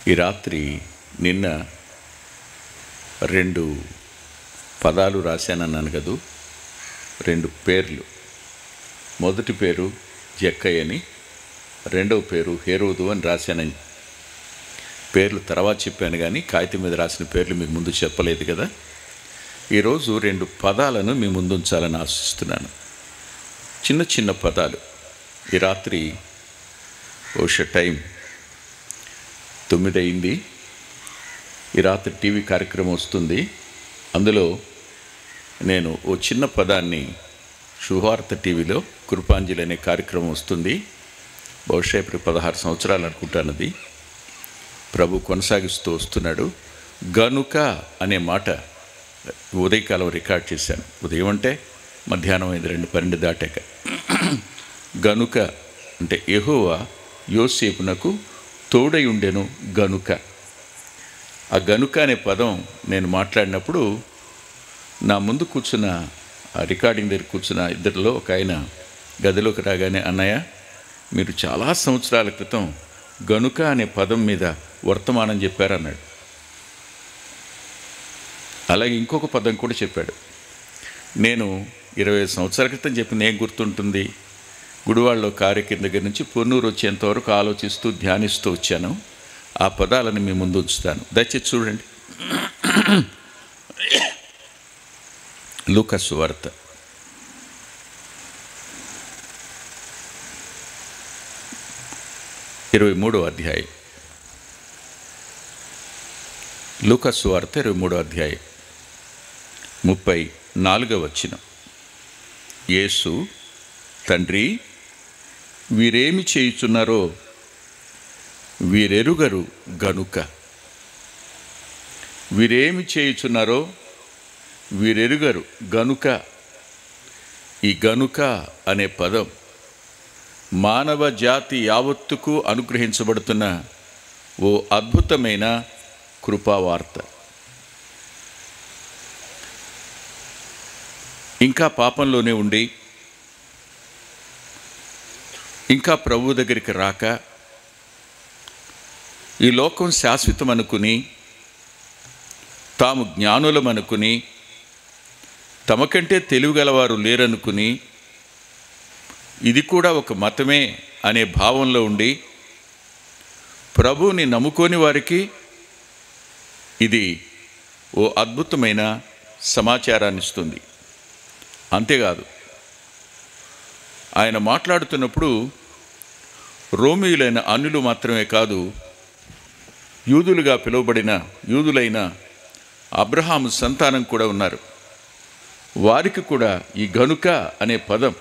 ఈ రాత్రి నిన్న 2 పదాలు రాశానన్నాను కదూ, 2 పేర్లు. మొదటి పేరు జక్కయ్య అని, రెండవ పేరు హేరోదు అని రాశానని. పేర్లు తర్వాత చెప్పాను, కానీ కాగితం మీద రాసిన పేర్లు మీకు ముందు చెప్పలేదు కదా. ఈరోజు 2 పదాలను మీ ముందుంచాలని ఆశిస్తున్నాను. చిన్న చిన్న పదాలు. ఈ రాత్రి టైం 9 అయింది. ఈ రాత్రి టీవీ కార్యక్రమం వస్తుంది. అందులో నేను ఓ చిన్న పదాన్ని, శుభవార్త టీవీలో కృపాంజలి అనే కార్యక్రమం వస్తుంది. బహుశా ఇప్పుడు 16 సంవత్సరాలు అనుకుంటానది. ప్రభు కొనసాగిస్తూ వస్తున్నాడు. గనుక అనే మాట ఉదయకాలం రికార్డ్ చేశాను. ఉదయం అంటే మధ్యాహ్నం 2:12 దాటాక. గనుక అంటే యెహోవా యోసేపునకు తోడై ఉండెను గనుక. ఆ గనుక అనే పదం నేను మాట్లాడినప్పుడు నా ముందు కూర్చున్న, ఆ రికార్డింగ్ దగ్గర కూర్చున్న ఇద్దరిలో ఒక ఆయన గదిలోకి రాగానే, అన్నయ్య మీరు చాలా సంవత్సరాల క్రితం గనుక అనే పదం మీద వర్తమానం చెప్పారన్నాడు. అలాగే ఇంకొక పదం కూడా చెప్పాడు. నేను 25 సంవత్సరాల క్రితం చెప్పింది ఏం గుర్తుంటుంది? గుడివాడలో కారెక్కిన దగ్గర నుంచి పొన్నూరు వచ్చేంతవరకు ఆలోచిస్తూ ధ్యానిస్తూ వచ్చాను. ఆ పదాలను మీ ముందు ఉంచుతాను, దయచేసి చూడండి. లూకా సువార్త 23వ అధ్యాయం. లూకా సువార్త 23వ అధ్యాయం 34వ వచనం. యేసు, తండ్రి, వీరేమి చేయుచున్నారో వీరెరుగరు గనుక. వీరేమి చేయుచున్నారో వీరెరుగరు గనుక. ఈ గనుక అనే పదం మానవ జాతి యావత్తుకు అనుగ్రహించబడుతున్న ఓ అద్భుతమైన కృపావార్త. ఇంకా పాపంలోనే ఉండి, ఇంకా ప్రభు దగ్గరికి రాక, ఈ లోకం శాశ్వతం అనుకుని, తాము జ్ఞానులమనుకుని, తమకంటే తెలివిగలవారు లేరనుకుని, ఇది కూడా ఒక మతమే అనే భావంలో ఉండి, ప్రభువుని నమ్ముకోని వారికి ఇది ఓ అద్భుతమైన సమాచారాన్ని ఇస్తుంది. అంతేకాదు, ఆయన మాట్లాడుతున్నప్పుడు రోమీయులైన అన్యులు మాత్రమే కాదు, యూదులుగా పిలువబడిన యూదులైన అబ్రహాము సంతానం కూడా ఉన్నారు. వారికి కూడా ఈ గనుక అనే పదం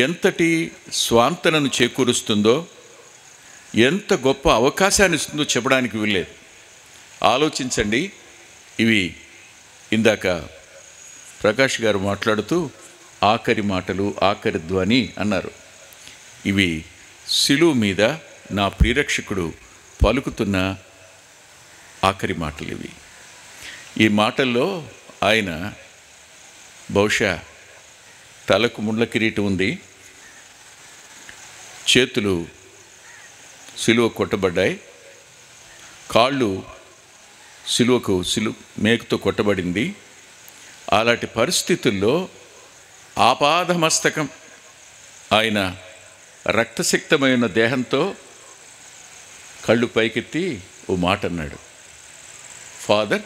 ఎంతటి స్వాంతనను చేకూరుస్తుందో, ఎంత గొప్ప అవకాశాన్ని ఇస్తుందో చెప్పడానికి వీల్లేదు. ఆలోచించండి. ఇవి ఇందాక ప్రకాష్ గారు మాట్లాడుతూ ఆఖరి మాటలు, ఆఖరి ధ్వని అన్నారు. ఇవి శిలువ మీద నా ప్రియరక్షకుడు పలుకుతున్న ఆఖరి మాటలు ఇవి. ఈ మాటల్లో ఆయన బహుశా తలకు ముండ్ల కిరీటం ఉంది, చేతులు సిలువ కొట్టబడ్డాయి, కాళ్ళు మేకుతో కొట్టబడింది. అలాంటి పరిస్థితుల్లో ఆపాదమస్తకం ఆయన రక్తసిక్తమైన దేహంతో కళ్ళు పైకెత్తి ఓ మాట అన్నాడు. Father,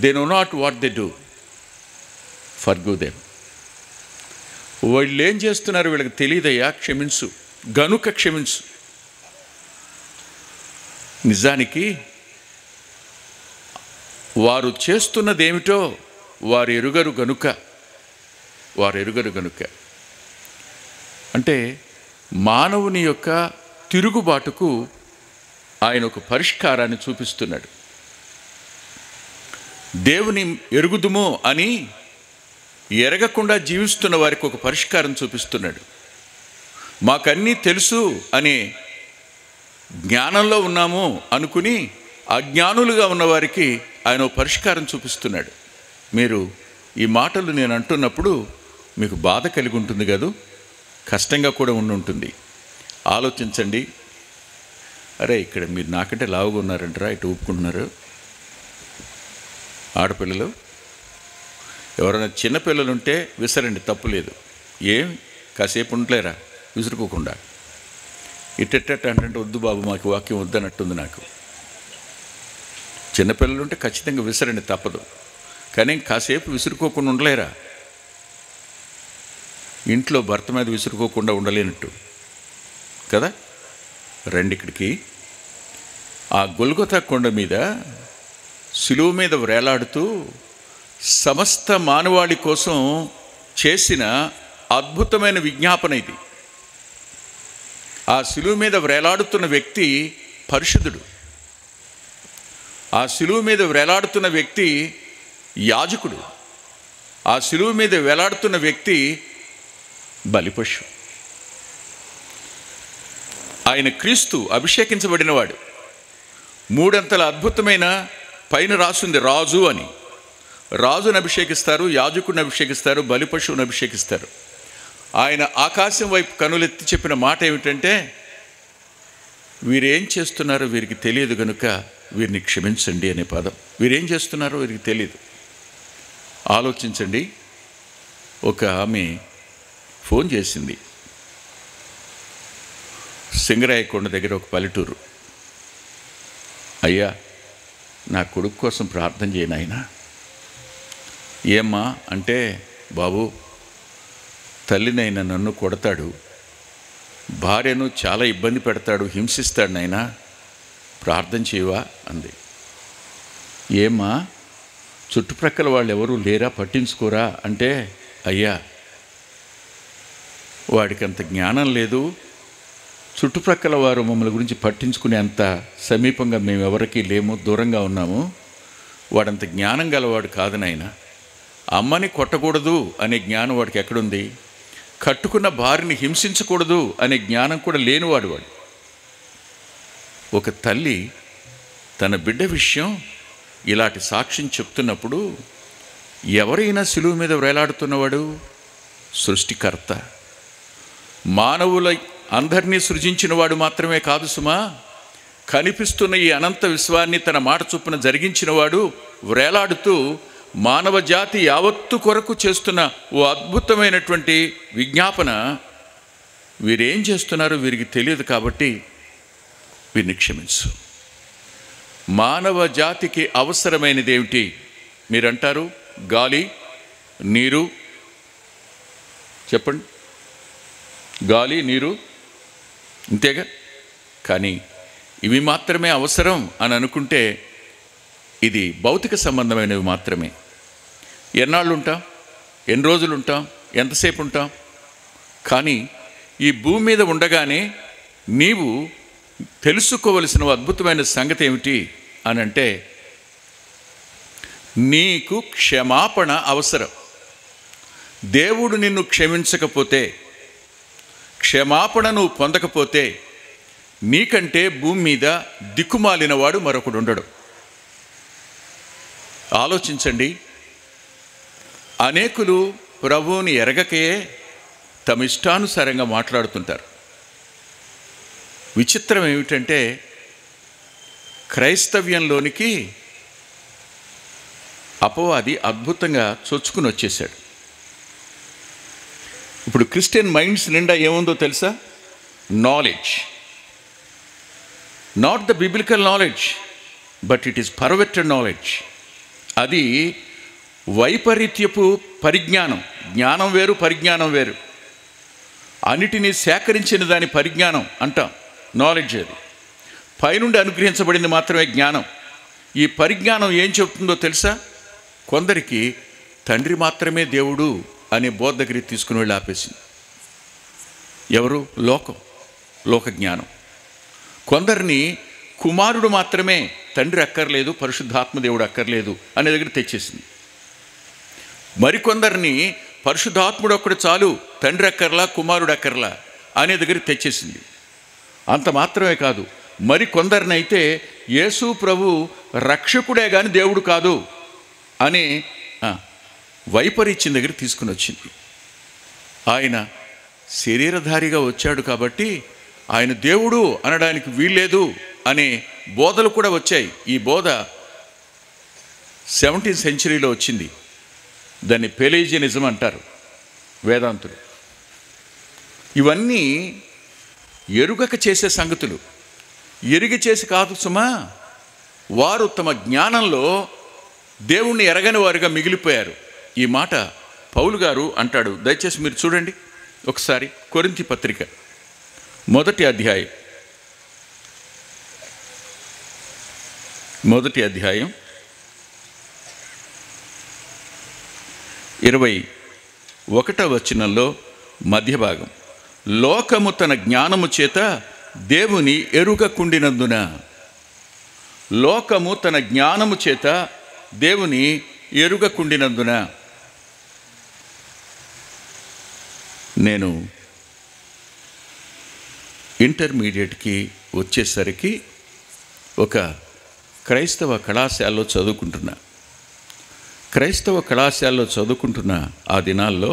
they know not what they do, forgive them. వాళ్ళు ఏం చేస్తున్నారు వీళ్ళకి తెలియదయ్యా, క్షమించు, గనుక క్షమించు. నిజానికి వారు చేస్తున్నదేమిటో వారు ఎరుగరు గనుక. అంటే మానవుని యొక్క తిరుగుబాటుకు ఆయన ఒక పరిష్కారాన్ని చూపిస్తున్నాడు. దేవుని ఎరుగుదుమో అని ఎరగకుండా జీవిస్తున్న వారికి ఒక పరిష్కారం చూపిస్తున్నాడు. మాకన్నీ తెలుసు అనే జ్ఞానంలో ఉన్నాము అనుకుని అజ్ఞానులుగా ఉన్నవారికి ఆయన ఒక పరిష్కారం చూపిస్తున్నాడు. మీరు ఈ మాటలు నేను అంటున్నప్పుడు మీకు బాధ కలిగి ఉంటుంది కదూ, కష్టంగా కూడా ఉంటుంది. ఆలోచించండి. అరే ఇక్కడ మీరు నాకంటే లావుగా ఉన్నారంటారా, ఇటు ఊపుకుంటున్నారు ఆడపిల్లలు. ఎవరైనా చిన్నపిల్లలు ఉంటే విసరండి, తప్పు లేదు. ఏం కాసేపు ఉండలేరా విసురుకోకుండా? ఇట్టెట్ట అంటే వద్దు బాబు, మాకు వాక్యం వద్దనట్టుంది నాకు. చిన్నపిల్లలు ఉంటే ఖచ్చితంగా విసరండి, తప్పదు. కానీ కాసేపు విసురుకోకుండా ఉండలేరా? ఇంట్లో భర్త మీద విసురుకోకుండా ఉండలేనట్టు కదా. రండి ఇక్కడికి. ఆ గొల్గొతా కొండ మీద శిలువ మీద వేలాడుతూ సమస్త మానవాళి కోసం చేసిన అద్భుతమైన విజ్ఞాపన ఇది. ఆ శిలువ మీద వేలాడుతున్న వ్యక్తి పరిశుద్ధుడు. ఆ శిలువ మీద వేలాడుతున్న వ్యక్తి యాజకుడు. ఆ శిలువ మీద వేలాడుతున్న వ్యక్తి బలిపశు. ఆయన క్రీస్తు అభిషేకించబడినవాడు. మూడంతల అద్భుతమైన పైన రాసుంది రాజు అని. రాజుని అభిషేకిస్తారు, యాజకుడిని అభిషేకిస్తారు, బలిపశువుని అభిషేకిస్తారు. ఆయన ఆకాశం వైపు కనులెత్తి చెప్పిన మాట ఏమిటంటే, వీరేం చేస్తున్నారో వీరికి తెలియదు గనుక వీరిని క్షమించండి అనే పదం. వీరేం చేస్తున్నారో వీరికి తెలియదు. ఆలోచించండి. ఒక ఆమె ఫోన్ చేసింది. సింగరాయకొండ దగ్గర ఒక పల్లెటూరు. అయ్యా, నా కొడుకు కోసం ప్రార్థన చేయను ఆయన. ఏమ్మా అంటే, బాబు తల్లినైనా నన్ను కొడతాడు, భార్యను చాలా ఇబ్బంది పెడతాడు, హింసిస్తాడు నాయనా, ప్రార్థన చేయవా అంది. ఏమ్మా చుట్టుప్రక్కల వాళ్ళు ఎవరూ లేరా, పట్టించుకోరా అంటే, అయ్యా వాడికి అంత జ్ఞానం లేదు, చుట్టుప్రక్కల వారు మమ్మల్ని గురించి పట్టించుకునే అంత సమీపంగా మేము ఎవరికీ లేము, దూరంగా ఉన్నాము. వాడంత జ్ఞానం గలవాడు కాదు నాయనా. అమ్మని కొట్టకూడదు అనే జ్ఞానం వాడికి ఎక్కడుంది? కట్టుకున్న భార్యని హింసించకూడదు అనే జ్ఞానం కూడా లేనివాడు వాడు. ఒక తల్లి తన బిడ్డ విషయం ఇలాంటి సాక్ష్యం చెప్తున్నప్పుడు, ఎవరైనా శిలువ మీద వేలాడుతున్నవాడు సృష్టికర్త, మానవుల అందరినీ సృజించిన వాడు మాత్రమే కాదు సుమా, కనిపిస్తున్న ఈ అనంత విశ్వాన్ని తన మాట చొప్పున జరిగించినవాడు వేలాడుతూ మానవ జాతి యావత్తు కొరకు చేస్తున్న ఓ అద్భుతమైనటువంటి విజ్ఞాపన. వీరేం చేస్తున్నారో వీరికి తెలియదు కాబట్టి వీరిని క్షమించు. మానవ జాతికి అవసరమైనది ఏమిటి మీరంటారు? గాలి, నీరు. చెప్పండి, గాలి, నీరు, ఇంతేగా. కానీ ఇవి మాత్రమే అవసరం అని అనుకుంటే ఇది భౌతిక సంబంధమైనవి మాత్రమే. ఎన్నాళ్ళు ఉంటాం, ఎన్ని రోజులు ఉంటాం, ఎంతసేపు ఉంటాం? కానీ ఈ భూమి మీద ఉండగానే నీవు తెలుసుకోవలసిన అద్భుతమైన సంగతి ఏమిటి అని అంటే, నీకు క్షమాపణ అవసరం. దేవుడు నిన్ను క్షమించకపోతే, క్షమాపణ నువ్వు పొందకపోతే, నీకంటే భూమి మీద దిక్కుమాలినవాడు మరొకడు ఉండడు. ఆలోచించండి. అనేకులు ప్రభువుని ఎరగకే తమ ఇష్టానుసారంగా మాట్లాడుతుంటారు. విచిత్రం ఏమిటంటే, క్రైస్తవ్యంలోనికి అపవాది అద్భుతంగా చొచ్చుకుని వచ్చేసాడు. ఇప్పుడు క్రిస్టియన్ మైండ్స్ నిండా ఏముందో తెలుసా? Knowledge. Not the biblical knowledge, but it is perverted knowledge. అది వైపరీత్యపు పరిజ్ఞానం. జ్ఞానం వేరు, పరిజ్ఞానం వేరు. అన్నిటినీ సేకరించిన దాని పరిజ్ఞానం అంటాం, నాలెడ్జ్. అది పైనుండి అనుగ్రహించబడింది మాత్రమే జ్ఞానం. ఈ పరిజ్ఞానం ఏం చెప్తుందో తెలుసా? కొందరికి తండ్రి మాత్రమే దేవుడు అనే బోధ దగ్గరికి తీసుకుని వెళ్ళి ఆపేసింది. ఎవరు? లోక జ్ఞానం. కొందరిని కుమారుడు మాత్రమే, తండ్రి అక్కర్లేదు, పరిశుద్ధాత్మ దేవుడు అక్కర్లేదు అనే దగ్గర తెచ్చేసింది. మరికొందరిని పరిశుద్ధాత్ముడు ఒక్కడు చాలు, తండ్రి అక్కర్లా, కుమారుడు అక్కర్లా అనే దగ్గర తెచ్చేసింది. అంత మాత్రమే కాదు, మరికొందరిని అయితే యేసు ప్రభు రక్షకుడే కానీ దేవుడు కాదు అని వైపరీత్యం దగ్గర తీసుకుని వచ్చింది. ఆయన శరీరధారిగా వచ్చాడు కాబట్టి ఆయన దేవుడు అనడానికి వీల్లేదు అనే బోధలు కూడా వచ్చాయి. ఈ బోధ 17th సెంచరీలో వచ్చింది. దాన్ని పెలేజియనిజం అంటారు వేదాంతులు. ఇవన్నీ ఎరుగక చేసే సంగతులు. ఎరిగి చేసి కాదు సుమా, వారు తమ జ్ఞానంలో దేవుణ్ణి ఎరగని వారుగా మిగిలిపోయారు. ఈ మాట పౌలు గారు అంటాడు. దయచేసి మీరు చూడండి ఒకసారి. కొరింథీ పత్రిక 1వ అధ్యాయం 21వ వచనంలో మధ్య భాగం, లోకము తన జ్ఞానము చేత దేవుని ఎరుగకుండినందున, లోకము తన జ్ఞానము చేత దేవుని ఎరుగకుండినందున. నేను ఇంటర్మీడియట్కి వచ్చేసరికి ఒక క్రైస్తవ కళాశాలలో చదువుకుంటున్న ఆ దినాల్లో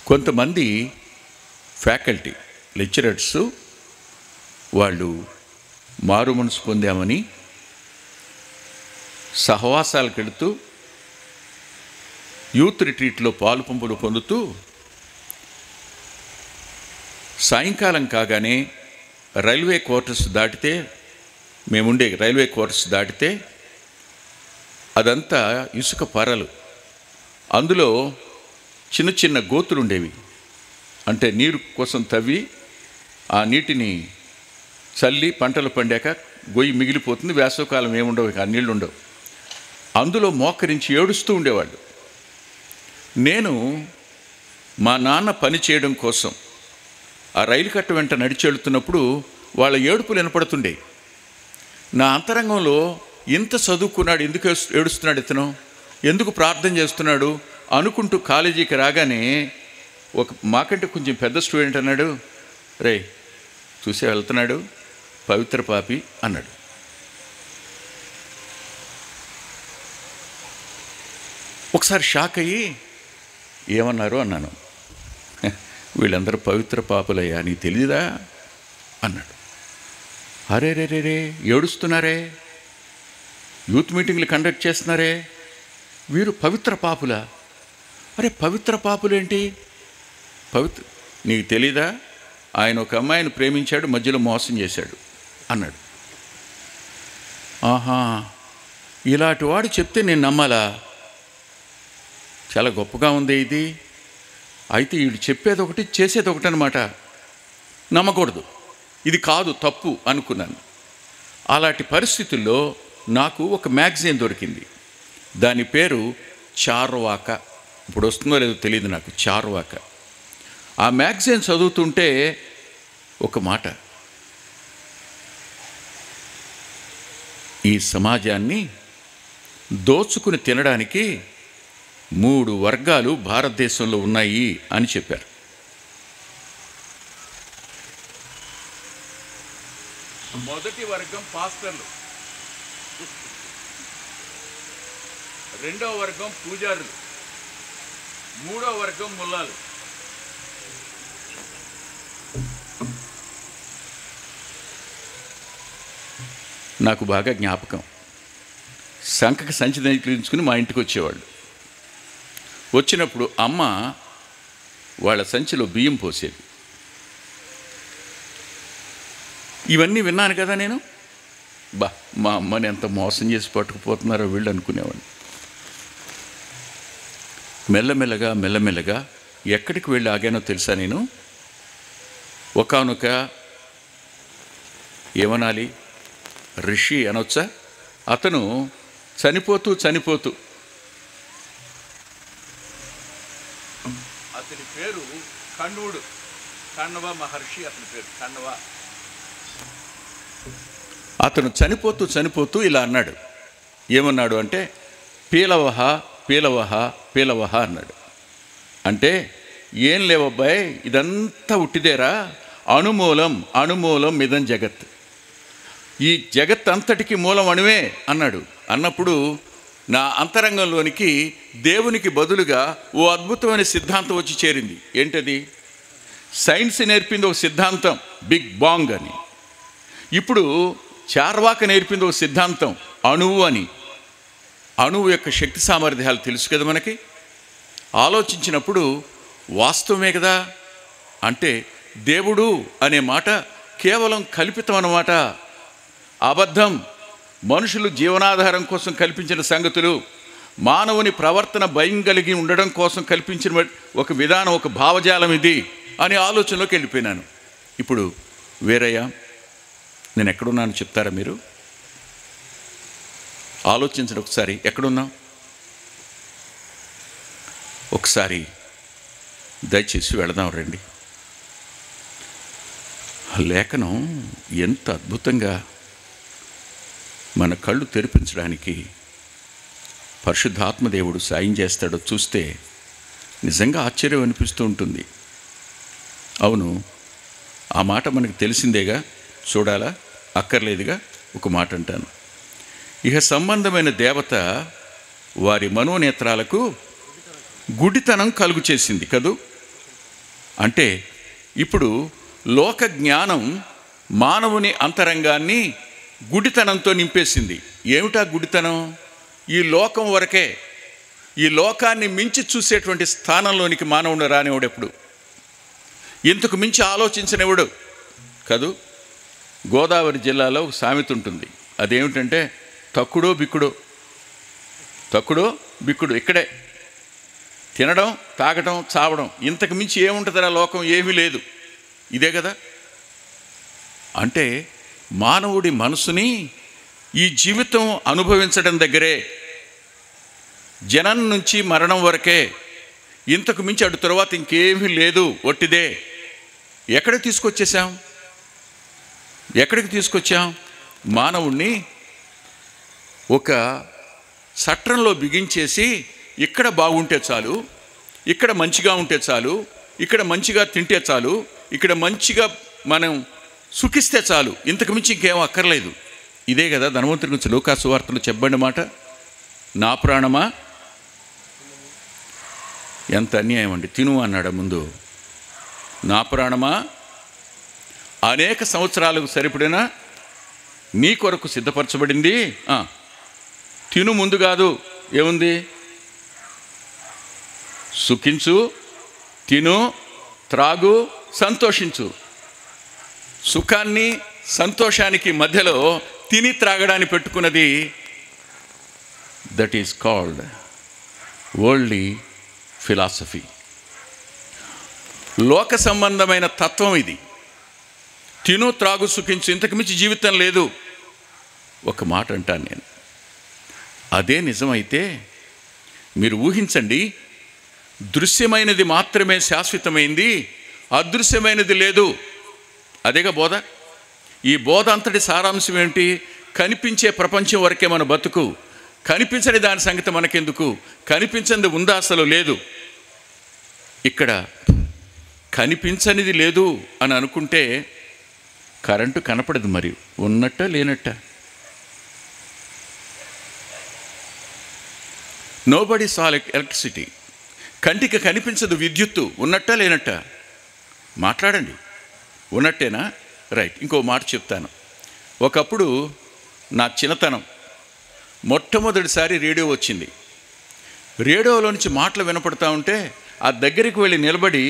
కొంతమంది ఫ్యాకల్టీ లెక్చరర్స్ వాళ్ళు మారు మనసు పొందామని సహవాసాలకు వెళుతూ యూత్ రిట్రీట్లో పాలు పంపులు పొందుతూ సాయంకాలం కాగానే రైల్వే క్వార్టర్స్ దాటితే, మేముండే రైల్వే క్వార్టర్స్ దాటితే అదంతా ఇసుక పరలు. అందులో చిన్న చిన్న గోతులు ఉండేవి. అంటే నీరు కోసం తవ్వి ఆ నీటిని చల్లి పంటలు పండాక గొయ్యి మిగిలిపోతుంది. వేసవకాలం ఏముండవు, ఆ నీళ్ళు ఉండవు. అందులో మోకరించి ఏడుస్తూ ఉండేవాళ్ళు. నేను మా నాన్న పని చేయడం కోసం ఆ రైలు కట్ట వెంట నడిచి వెళుతున్నప్పుడు వాళ్ళ ఏడుపులు వినపడుతుండే. నా అంతరంగంలో ఇంత చదువుకున్నాడు, ఎందుకు ఏడుస్తున్నాడు ఇతను, ఎందుకు ప్రార్థన చేస్తున్నాడు అనుకుంటూ కాలేజీకి రాగానే ఒక మాకంటే కొంచెం పెద్ద స్టూడెంట్ అన్నాడు, రే చూసే వెళ్తున్నాడు పవిత్ర పాపి అన్నాడు. ఒకసారి షాక్ అయ్యి ఏమన్నారు అన్నాను. వీళ్ళందరూ పవిత్ర పాపులయ్యా, నీకు తెలీదా అన్నాడు. అరే రే రే రే ఏడుస్తున్నారే, యూత్ మీటింగ్లు కండక్ట్ చేస్తున్నారే, వీరు పవిత్ర పాపులా? అరే పవిత్ర పాపులేంటి? నీకు తెలీదా, ఆయన ఒక అమ్మాయిని ప్రేమించాడు, మధ్యలో మోసం చేశాడు అన్నాడు. ఆహా, ఇలాంటి వాడు చెప్తే నేను నమ్మాలా? చాలా గొప్పగా ఉంది ఇది. అయితే వీడు చెప్పేది ఒకటి చేసేది ఒకటి అనమాట. నమ్మకూడదు, ఇది కాదు తప్పు అనుకున్నాను. అలాంటి పరిస్థితుల్లో నాకు ఒక మ్యాగజైన్ దొరికింది. దాని పేరు చార్వాక. ఇప్పుడు వస్తుందో లేదో తెలియదు నాకు, చార్వాక. ఆ మ్యాగజైన్ చదువుతుంటే ఒక మాట, ఈ సమాజాన్ని దోచుకుని తినడానికి 3 వర్గాలు భారతదేశంలో ఉన్నాయి అని చెప్పారు. మొదటి వర్గం పాస్టర్లు, రెండవ వర్గం పూజారులు, మూడవ వర్గం ముల్లాలు. నాకు బాగా జ్ఞాపకం, సంకకి సంచి దగ్గరించుకుని మా ఇంటికి వచ్చేవాళ్ళు. వచ్చినప్పుడు అమ్మ వాళ్ళ సంచిలో బియ్యం పోసేది. ఇవన్నీ విన్నాను కదా నేను. మా అమ్మని ఎంత మోసం చేసి పట్టుకుపోతున్నారో వీళ్ళు అనుకునేవాడిని. మెల్లమెల్లగా ఎక్కడికి వెళ్ళి ఆగానో తెలుసా నేను? ఒకానొక ఏమనాలి, ఋషి అనొచ్చా, అతను చనిపోతూ అతని పేరు కణ్వ మహర్షి. అతని పేరు కణ్వ. అతను చనిపోతూ ఇలా అన్నాడు. ఏమన్నాడు అంటే, పీలవహ అన్నాడు. అంటే ఏం లేవబ్బాయి, ఇదంతా ఉట్టిదేరా, అణుమూలం ఇదం జగత్, ఈ జగత్ అంతటికి మూలం అణువే అన్నాడు. అన్నప్పుడు నా అంతరంగంలోనికి దేవునికి బదులుగా ఓ అద్భుతమైన సిద్ధాంతం వచ్చి చేరింది. ఏంటది? సైన్స్ నేర్పింది ఒక సిద్ధాంతం, బిగ్ బాంగ్ అని. ఇప్పుడు చార్వాక నేర్పింది ఒక సిద్ధాంతం, అణువు అని. అణువు యొక్క శక్తి సామర్థ్యాలు తెలుసు కదా మనకి. ఆలోచించినప్పుడు వాస్తవమే కదా. అంటే దేవుడు అనే మాట కేవలం కల్పితం అన్నమాట, అబద్ధం. మనుషులు జీవనాధారం కోసం కల్పించిన సంగతులు, మానవుని ప్రవర్తన భయం కలిగి ఉండడం కోసం కల్పించిన ఒక విధానం, ఒక భావజాలం ఇది అని ఆలోచనలోకి వెళ్ళిపోయినాను. ఇప్పుడు వేరయ్యా, నేను ఎక్కడున్నాను చెప్తారా మీరు? ఆలోచించండి ఒకసారి, ఎక్కడున్నాం ఒకసారి దయచేసి వెళదాం రండి. లేఖనం ఎంత అద్భుతంగా మన కళ్ళు తెరిపించడానికి పరిశుద్ధాత్మదేవుడు సాయం చేస్తాడో చూస్తే నిజంగా ఆశ్చర్యం అనిపిస్తూ ఉంటుంది. అవును, ఆ మాట మనకు తెలిసిందేగా, చూడాలా అక్కర్లేదుగా. ఒక మాట అంటాను, ఇహ సంబంధమైన దేవత వారి మనోనేత్రాలకు గుడితనం కలుగు చేసింది కదూ. అంటే ఇప్పుడు లోక జ్ఞానం మానవుని అంతరంగాన్ని గుడితనంతో నింపేసింది. ఏమిటా గుడితనం? ఈ లోకం వరకే, ఈ లోకాన్ని మించి చూసేటువంటి స్థానంలోనికి మానవుడు రానివాడు ఎప్పుడు, ఇంతకు మించి ఆలోచించనివాడు కదూ. గోదావరి జిల్లాలో ఒక సామెత ఉంటుంది, అదేమిటంటే తక్కుడో బిక్కుడో, తక్కుడో బిక్కుడు. ఇక్కడే తినడం, తాగడం, చావడం, ఇంతకు మించి ఏముంటుందిరా లోకం? ఏమీ లేదు. ఇదే కదా. అంటే మానవుడి మనసుని ఈ జీవితం అనుభవించడం దగ్గరే, జనం నుంచి మరణం వరకే, ఇంతకు మించి అటు తర్వాత ఇంకేమీ లేదు, ఒట్టిదే. ఎక్కడికి తీసుకొచ్చేసాం? ఎక్కడికి తీసుకొచ్చాం? మానవుణ్ణి ఒక చట్రంలో బిగించేసి, ఇక్కడ బాగుంటే చాలు, ఇక్కడ మంచిగా ఉంటే చాలు, ఇక్కడ మంచిగా తింటే చాలు, ఇక్కడ మంచిగా మనం సుఖిస్తే చాలు, ఇంతకు మించి ఇంకేం అక్కర్లేదు. ఇదే కదా ధనవంతుడి గురించి లూకా సువార్తలో చెప్పబడిన మాట. నా ప్రాణమా, ఎంత అన్యాయం అండి. తిను అన్నాడు ముందు. నా ప్రాణమా, అనేక సంవత్సరాలకు సరిపడిన నీ కొరకు సిద్ధపరచబడింది, తిను ముందు కాదు. ఏముంది? సుఖించు, తిను, త్రాగు, సంతోషించు. సుఖాన్ని సంతోషానికి మధ్యలో తిని త్రాగడాన్ని పెట్టుకున్నది, that is called worldly philosophy. లోక సంబంధమైన తత్వం ఇది. తిను, త్రాగు, సుఖించు, ఇంతకు మించి జీవితం లేదు. ఒక మాట అంటాను నేను, అదే నిజమైతే మీరు ఊహించండి, దృశ్యమైనది మాత్రమే శాశ్వతమైంది, అదృశ్యమైనది లేదు. అదేగా బోధ. ఈ బోధ అంతటి సారాంశం ఏంటి? కనిపించే ప్రపంచం వరకే మన బతుకు, కనిపించని దాని సంగతి మనకెందుకు? కనిపించనిది ఉందా? అసలు లేదు. ఇక్కడ కనిపించనిది లేదు అని అనుకుంటే కరెంటు కనపడదు, మరి ఉన్నట్ట లేనట్ట? నోబడీ సా ఎలక్ట్రిసిటీ. కంటికి కనిపించదు విద్యుత్తు, ఉన్నట్ట లేనట్ట? మాట్లాడండి. ఉన్నట్టేనా? రైట్. ఇంకో మాట చెప్తాను. ఒకప్పుడు నా చిన్నతనం, మొట్టమొదటిసారి రేడియో వచ్చింది. రేడియోలో నుంచి మాటలు వినపడతా ఉంటే ఆ దగ్గరికి వెళ్ళి నిలబడి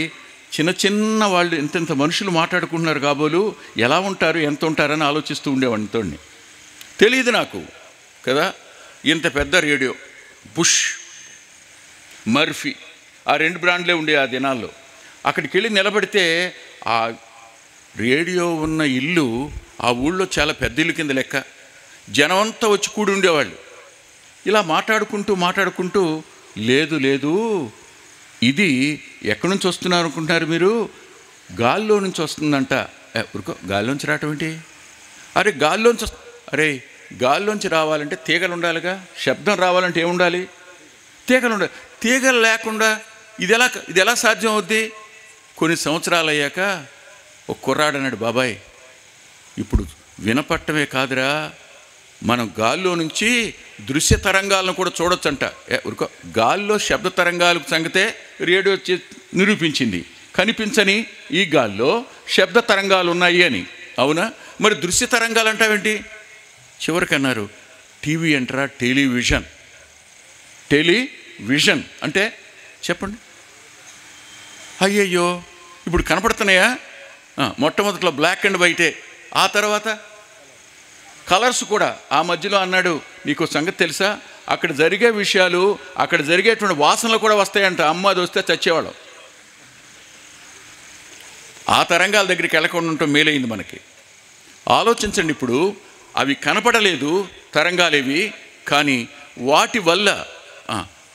చిన్న చిన్న వాళ్ళు ఇంత మనుషులు మాట్లాడుకుంటున్నారు కాబోలు, ఎలా ఉంటారు, ఎంత ఉంటారని ఆలోచిస్తూ ఉండేవాడితో. తెలియదు నాకు కదా. ఇంత పెద్ద రేడియో, బుష్, మర్ఫీ, ఆ 2 బ్రాండ్లే ఉండే ఆ దినాల్లో. అక్కడికి వెళ్ళి నిలబడితే ఆ రేడియో ఉన్న ఇల్లు ఆ ఊళ్ళో చాలా పెద్ద ఇల్లు కింద లెక్క. జనం అంతా వచ్చి కూడి ఉండేవాళ్ళు. ఇలా మాట్లాడుకుంటూ లేదు లేదు, ఇది ఎక్కడి నుంచి వస్తున్నారు అనుకుంటున్నారు మీరు? గాల్లో నుంచి వస్తుందంట. ఉరుకో, గాల్లోంచి రావటం ఏంటి? అరే గాల్లోంచి రావాలంటే తీగలు ఉండాలిగా, శబ్దం రావాలంటే ఏముండాలి? తీగలు ఉండాలి. తీగలు లేకుండా ఇది ఎలా సాధ్యం అవుద్ది? కొన్ని సంవత్సరాలు అయ్యాక ఒక కుర్రాడు అన్నాడు, బాబాయ్ ఇప్పుడు వినపట్టమే కాదురా, మనం గాల్లో నుంచి దృశ్య తరంగాలను కూడా చూడొచ్చంట. ఉరుకో, గాల్లో శబ్ద తరంగాల సంగతే రేడియో నిరూపించింది. కనిపించని ఈ గాల్లో శబ్ద తరంగాలు ఉన్నాయి అని. అవునా? మరి దృశ్య తరంగాలు అంటావేంటి? చివరికి అన్నారు టీవీ అంటారా, టెలివిజన్. టెలివిజన్ అంటే చెప్పండి. అయ్యయ్యో, ఇప్పుడు కనపడుతున్నాయా? మొట్టమొదట్లో బ్లాక్ అండ్ వైటే, ఆ తర్వాత కలర్స్ కూడా. ఆ మధ్యలో అన్నాడు, నీకు సంగతి తెలుసా, అక్కడ జరిగే విషయాలు, అక్కడ జరిగేటువంటి వాసనలు కూడా వస్తాయంట. అమ్మ అది వస్తే చచ్చేవాళ్ళం. ఆ తరంగాల దగ్గరికి వెళ్ళకుండా ఉండటం మేలైంది మనకి. ఆలోచించండి, ఇప్పుడు అవి కనపడలేదు తరంగాలేవి, కానీ వాటి వల్ల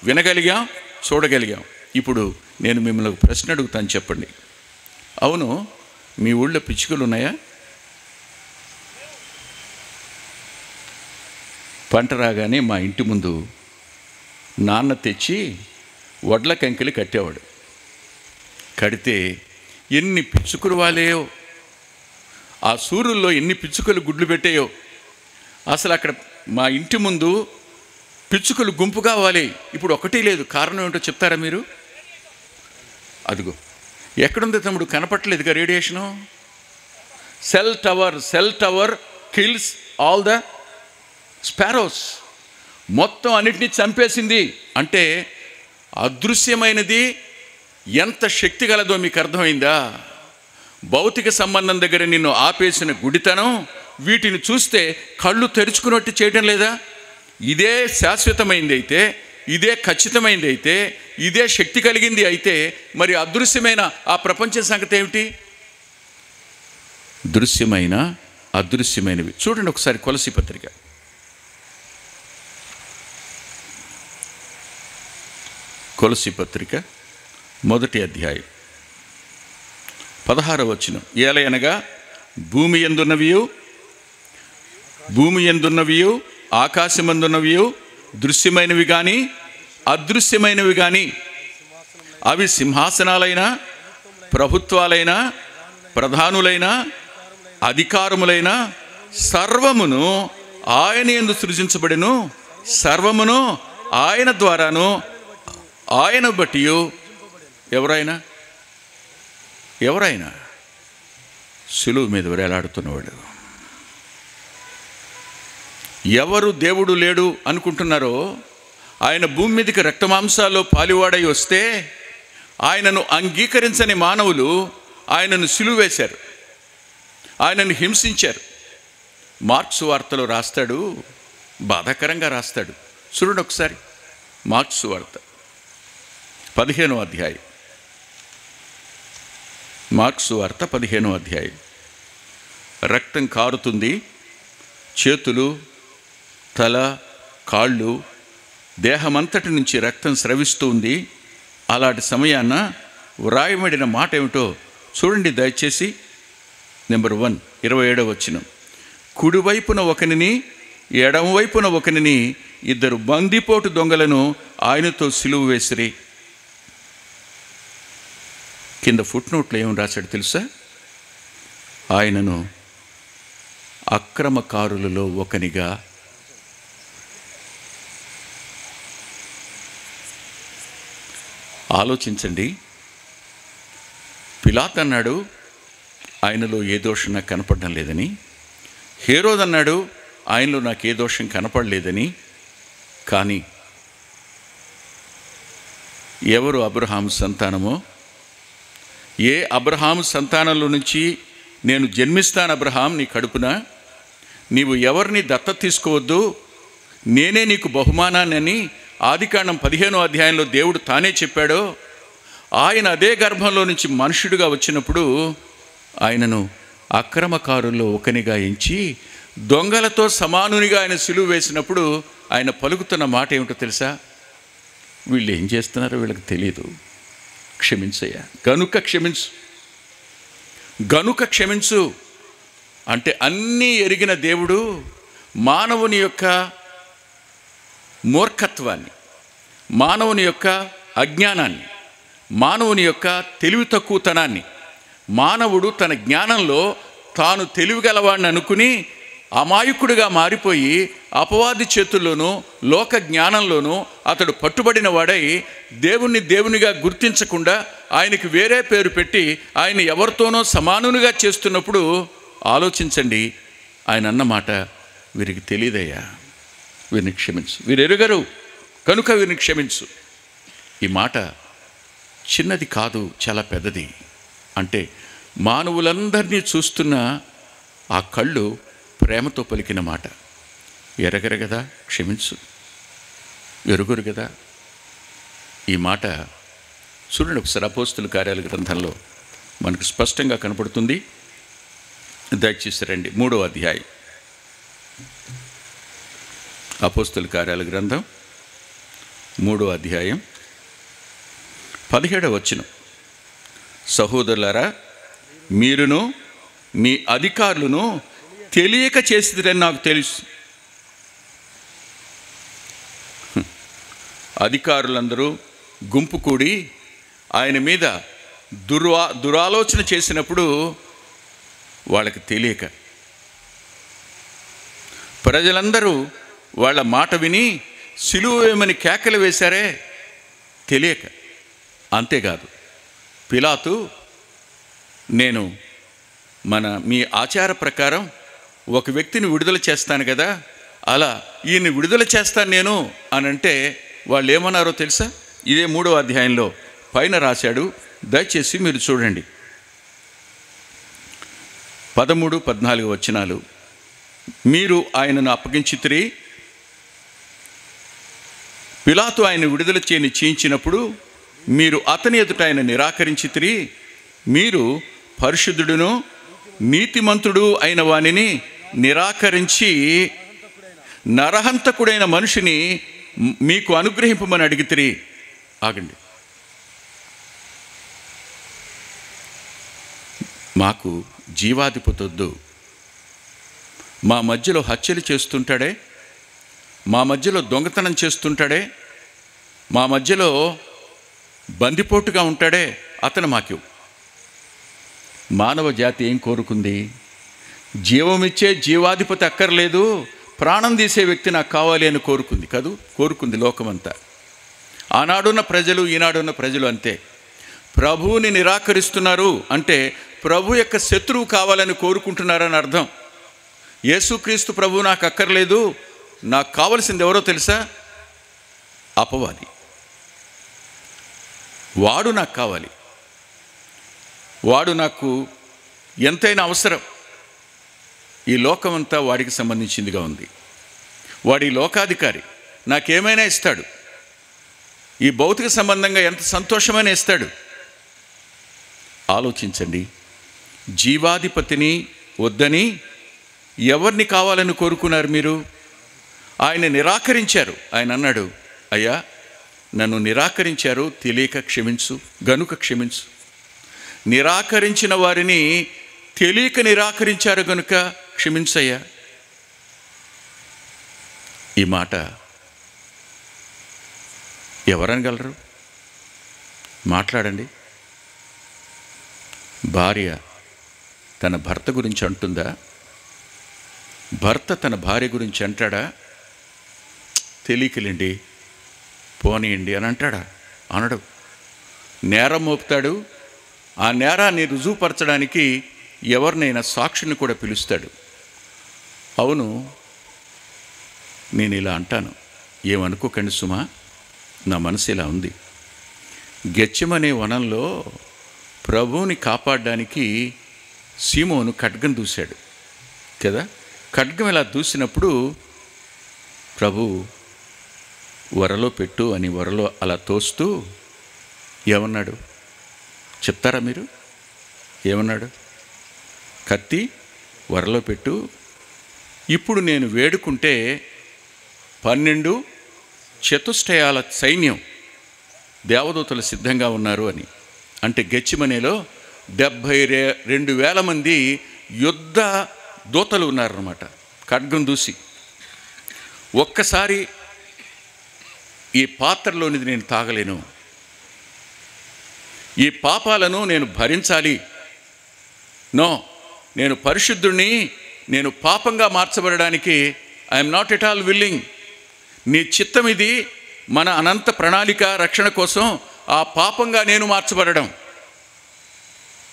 వినగలిగాం, చూడగలిగాం. ఇప్పుడు నేను మిమ్మల్ని ప్రశ్న అడుగుతాను, చెప్పండి. అవును, మీ ఊళ్ళో పిచ్చుకలు ఉన్నాయా? పంట రాగానే మా ఇంటి ముందు నాన్న తెచ్చి వడ్ల కంకెలు కట్టేవాడు. కడితే ఎన్ని పిచ్చుకలు వాలేయో, ఆ సూర్యుల్లో ఎన్ని పిచ్చుకలు గుడ్లు పెట్టాయో. అసలు అక్కడ మా ఇంటి ముందు పిచ్చుకలు గుంపుగా వాలి. ఇప్పుడు ఒకటి లేదు. కారణం ఏంటో చెప్తారా మీరు? అదిగో ఎక్కడుంది తమ్ముడు, కనపట్టలేదుగా radiation. Cell tower kills all the sparrows. మొత్తం అన్నిటినీ చంపేసింది. అంటే అదృశ్యమైనది ఎంత శక్తి గలదో మీకు అర్థమైందా? భౌతిక సంబంధం దగ్గర నిన్ను ఆపేసిన గుడితనం వీటిని చూస్తే కళ్ళు తెరుచుకున్నట్టు చేయడం లేదా? ఇదే శాశ్వతమైంది అయితే, ఇదే ఖచ్చితమైంది అయితే, ఇదే శక్తి కలిగింది అయితే, మరి అదృశ్యమైన ఆ ప్రపంచం సంగతి ఏమిటి? దృశ్యమైన అదృశ్యమైనవి. చూడండి ఒకసారి కొలసీ పత్రిక, కొలసీ పత్రిక 1వ అధ్యాయం 16వ వచనం. ఏలయనగా భూమి యందున్నవియు ఆకాశమందున్నవియు దృశ్యమైనవి కానీ అదృశ్యమైనవి కానీ, అవి సింహాసనాలైనా, ప్రభుత్వాలైనా, ప్రధానులైన, అధికారములైన సర్వమును ఆయన యందు సృజించబడెను. సర్వమును ఆయన ద్వారాను ఆయన బట్టి. ఎవరైనా సులువు మీద వేలాడుతున్నవాడు. ఎవరు దేవుడు లేడు అనుకుంటున్నారో, ఆయన భూమి మీదకి రక్తమాంసాల్లో పాలివాడై వస్తే ఆయనను అంగీకరించని మానవులు ఆయనను సిలువ వేశారు, ఆయనను హింసించారు. మార్క్స్ వార్తలో రాస్తాడు, బాధాకరంగా రాస్తాడు. చూడండి ఒకసారి మార్క్స్ వార్త 15వ అధ్యాయం. మార్క్స్ వార్త 15వ అధ్యాయం. రక్తం కారుతుంది, చేతులు, తల, కాళ్ళు, దేహమంతటి నుంచి రక్తం స్రవిస్తూ ఉంది. అలాంటి సమయాన వ్రాయబడిన మాట ఏమిటో చూడండి దయచేసి. నెంబర్ 1, 27వ వచనం. కుడివైపున ఒకనిని, ఎడమవైపున ఒకనిని, 2 బందిపోటు దొంగలను ఆయనతో సిలువ వేసిరి. కింద ఫుట్నోట్లో ఏం రాశాడు తెలుసా? ఆయనను అక్రమకారులలో ఒకనిగా. ఆలోచించండి. పిలాతు అన్నాడు ఆయనలో ఏ దోషం నాకు కనపడడం లేదని. హేరోదు అన్నాడు ఆయనలో నాకు ఏ దోషం కనపడలేదని. కానీ ఎవరు అబ్రహాము సంతానమో, ఏ అబ్రహాము సంతానంలో నుంచి నేను జన్మిస్తాను అబ్రహాం నీ కడుపున, నీవు ఎవరిని దత్తత తీసుకోవద్దు, నేనే నీకు బహుమానాన్ని ఆదికాండం 15వ అధ్యాయంలో దేవుడు తానే చెప్పాడో, ఆయన అదే గర్భంలో నుంచి మనుష్యుడిగా వచ్చినప్పుడు ఆయనను అక్రమకారుల్లో ఒకనిగా ఎంచి దొంగలతో సమానునిగా ఆయన సిలువ వేసినప్పుడు ఆయన పలుకుతున్న మాట ఏమిటో తెలుసా? వీళ్ళు ఏం చేస్తున్నారో వీళ్ళకి తెలియదు, క్షమించయ్యా, గనుక క్షమించు అంటే అన్నీ ఎరిగిన దేవుడు మానవుని యొక్క మూర్ఖత్వాన్ని, మానవుని యొక్క అజ్ఞానాన్ని, మానవుని యొక్క తెలివి తక్కువతనాన్ని, మానవుడు తన జ్ఞానంలో తాను తెలివిగలవాడిని అనుకుని అమాయకుడిగా మారిపోయి అపవాది చేతుల్లోనూ లోక జ్ఞానంలోనూ అతడు పట్టుబడిన వాడై దేవుణ్ణి దేవునిగా గుర్తించకుండా ఆయనకి వేరే పేరు పెట్టి ఆయన ఎవరితోనో సమానునిగా చేస్తున్నప్పుడు ఆలోచించండి. ఆయన అన్నమాట, వీరికి తెలియదయ్యా, వీరిని క్షమించు, వీరు ఎరుగరు కనుక వీరిని క్షమించు. ఈ మాట చిన్నది కాదు, చాలా పెద్దది. అంటే మానవులందరినీ చూస్తున్న ఆ కళ్ళు ప్రేమతో పలికిన మాట. ఎరగరు కదా, క్షమించు, ఎరుగురు కదా. ఈ మాట చూడండి ఒకసారి అపోస్తుల కార్యాల గ్రంథంలో మనకు స్పష్టంగా కనపడుతుంది. దయచేసి రండి, 3వ అధ్యాయం, అపోస్తుల కార్యాల గ్రంథం 3వ అధ్యాయం 17వ వచనం. సహోదరులారా, మీరును మీ అధికారులను తెలియక చేసిరని నాకు తెలుసు. అధికారులందరూ గుంపు కూడి ఆయన మీద దురాలోచన చేసినప్పుడు వాళ్ళకి తెలియక, ప్రజలందరూ వాళ్ళ మాట విని సిలువ వేయమని కేకలు వేశారే, తెలియక. అంతేకాదు, పిలాతు, నేను మీ ఆచార ప్రకారం ఒక వ్యక్తిని విడుదల చేస్తాను కదా, అలా ఈయన్ని విడుదల చేస్తాను నేను అని అంటే వాళ్ళు ఏమన్నారో తెలుసా? ఇదే 3వ అధ్యాయంలో పైన రాశాడు, దయచేసి మీరు చూడండి. 13, 14 వచనాలు. మీరు ఆయనను అప్పగించితిరి, పిలాతు ఆయన విడుదల చేయని నిశ్చయించినప్పుడు మీరు అతని ఎదుట ఆయన నిరాకరించితిరి. మీరు పరిశుద్ధుడును నీతిమంతుడు అయిన వానిని నిరాకరించి నరహంతకుడైన మనిషిని మీకు అనుగ్రహింపమని అడిగితిరి. ఆగండి, మాకు జీవాధిపతొద్దు, మా మధ్యలో హత్యలు చేస్తుంటాడే, మా మధ్యలో దొంగతనం చేస్తుంటాడే, మా మధ్యలో బందిపోటుగా ఉంటాడే, అతను మాకు. మానవ జాతి ఏం కోరుకుంది? జీవమిచ్చే జీవాధిపతి అక్కర్లేదు, ప్రాణం తీసే వ్యక్తి నాకు కావాలి అని కోరుకుంది కదూ, కోరుకుంది లోకమంతా. ఆనాడున్న ప్రజలు, ఈనాడున్న ప్రజలు అంతే. ప్రభువుని నిరాకరిస్తున్నారు అంటే ప్రభు యొక్క శత్రువు కావాలని కోరుకుంటున్నారని అర్థం. యేసుక్రీస్తు ప్రభు నాకు అక్కర్లేదు, నాకు కావలసింది ఎవరో తెలుసా? అపవాది. వాడు నాకు కావాలి, వాడు నాకు ఎంతైనా అవసరం. ఈ లోకమంతా వాడికి సంబంధించిందిగా ఉంది. వాడి లోకాధికారి, నాకేమైనా ఇస్తాడు, ఈ భౌతిక సంబంధంగా ఎంత సంతోషమైనా ఇస్తాడు. ఆలోచించండి, జీవాధిపతిని వద్దని ఎవరిని కావాలని కోరుకున్నారు మీరు? ఆయన నిరాకరించారు. ఆయన అన్నాడు, అయ్యా నన్ను నిరాకరించారు, తెలియక క్షమించు, గనుక క్షమించు. నిరాకరించిన వారిని తెలియక నిరాకరించారు గనుక క్షమించయ్యా. ఈ మాట ఎవరనగలరు? మాట్లాడండి. భార్య తన భర్త గురించి అంటుందా? భర్త తన భార్య గురించి అంటాడా? తెలియకలేండి, పోనీయండి అని అంటాడా? అనడు. నేరం మోపుతాడు. ఆ నేరాన్ని రుజువుపరచడానికి ఎవరినైనా సాక్షిని కూడా పిలుస్తాడు. అవును, నేను ఇలా అంటాను, ఏమనుకోకండి సుమా, నా మనసు ఇలా ఉంది. గెత్సెమనే వనంలో ప్రభువుని కాపాడడానికి సీమోను ఖడ్గం దూశాడు కదా. ఖడ్గం ఇలా దూసినప్పుడు ప్రభు వరలో పెట్టు అని వరలో అలా తోస్తూ ఏమన్నాడు చెప్తారా మీరు? ఏమన్నాడు? కత్తి వరలో పెట్టు, ఇప్పుడు నేను వేడుకుంటే 12 చతుష్టయాల సైన్యం దేవదూతలు సిద్ధంగా ఉన్నారు అని. అంటే గెత్సెమనేలో 72,000 మంది యుద్ధ దూతలు ఉన్నారన్నమాట. ఖడ్గం దూసి, ఒక్కసారి ఈ పాత్రలోనిది నేను తాగలేను, ఈ పాపాలను నేను భరించాలి, నో నేను పరిశుద్ధుణ్ణి, నేను పాపంగా మార్చబడడానికి I'm not at all willing. నీ చిత్తం ఇది, మన అనంత ప్రణాళిక రక్షణ కోసం ఆ పాపంగా నేను మార్చబడడం.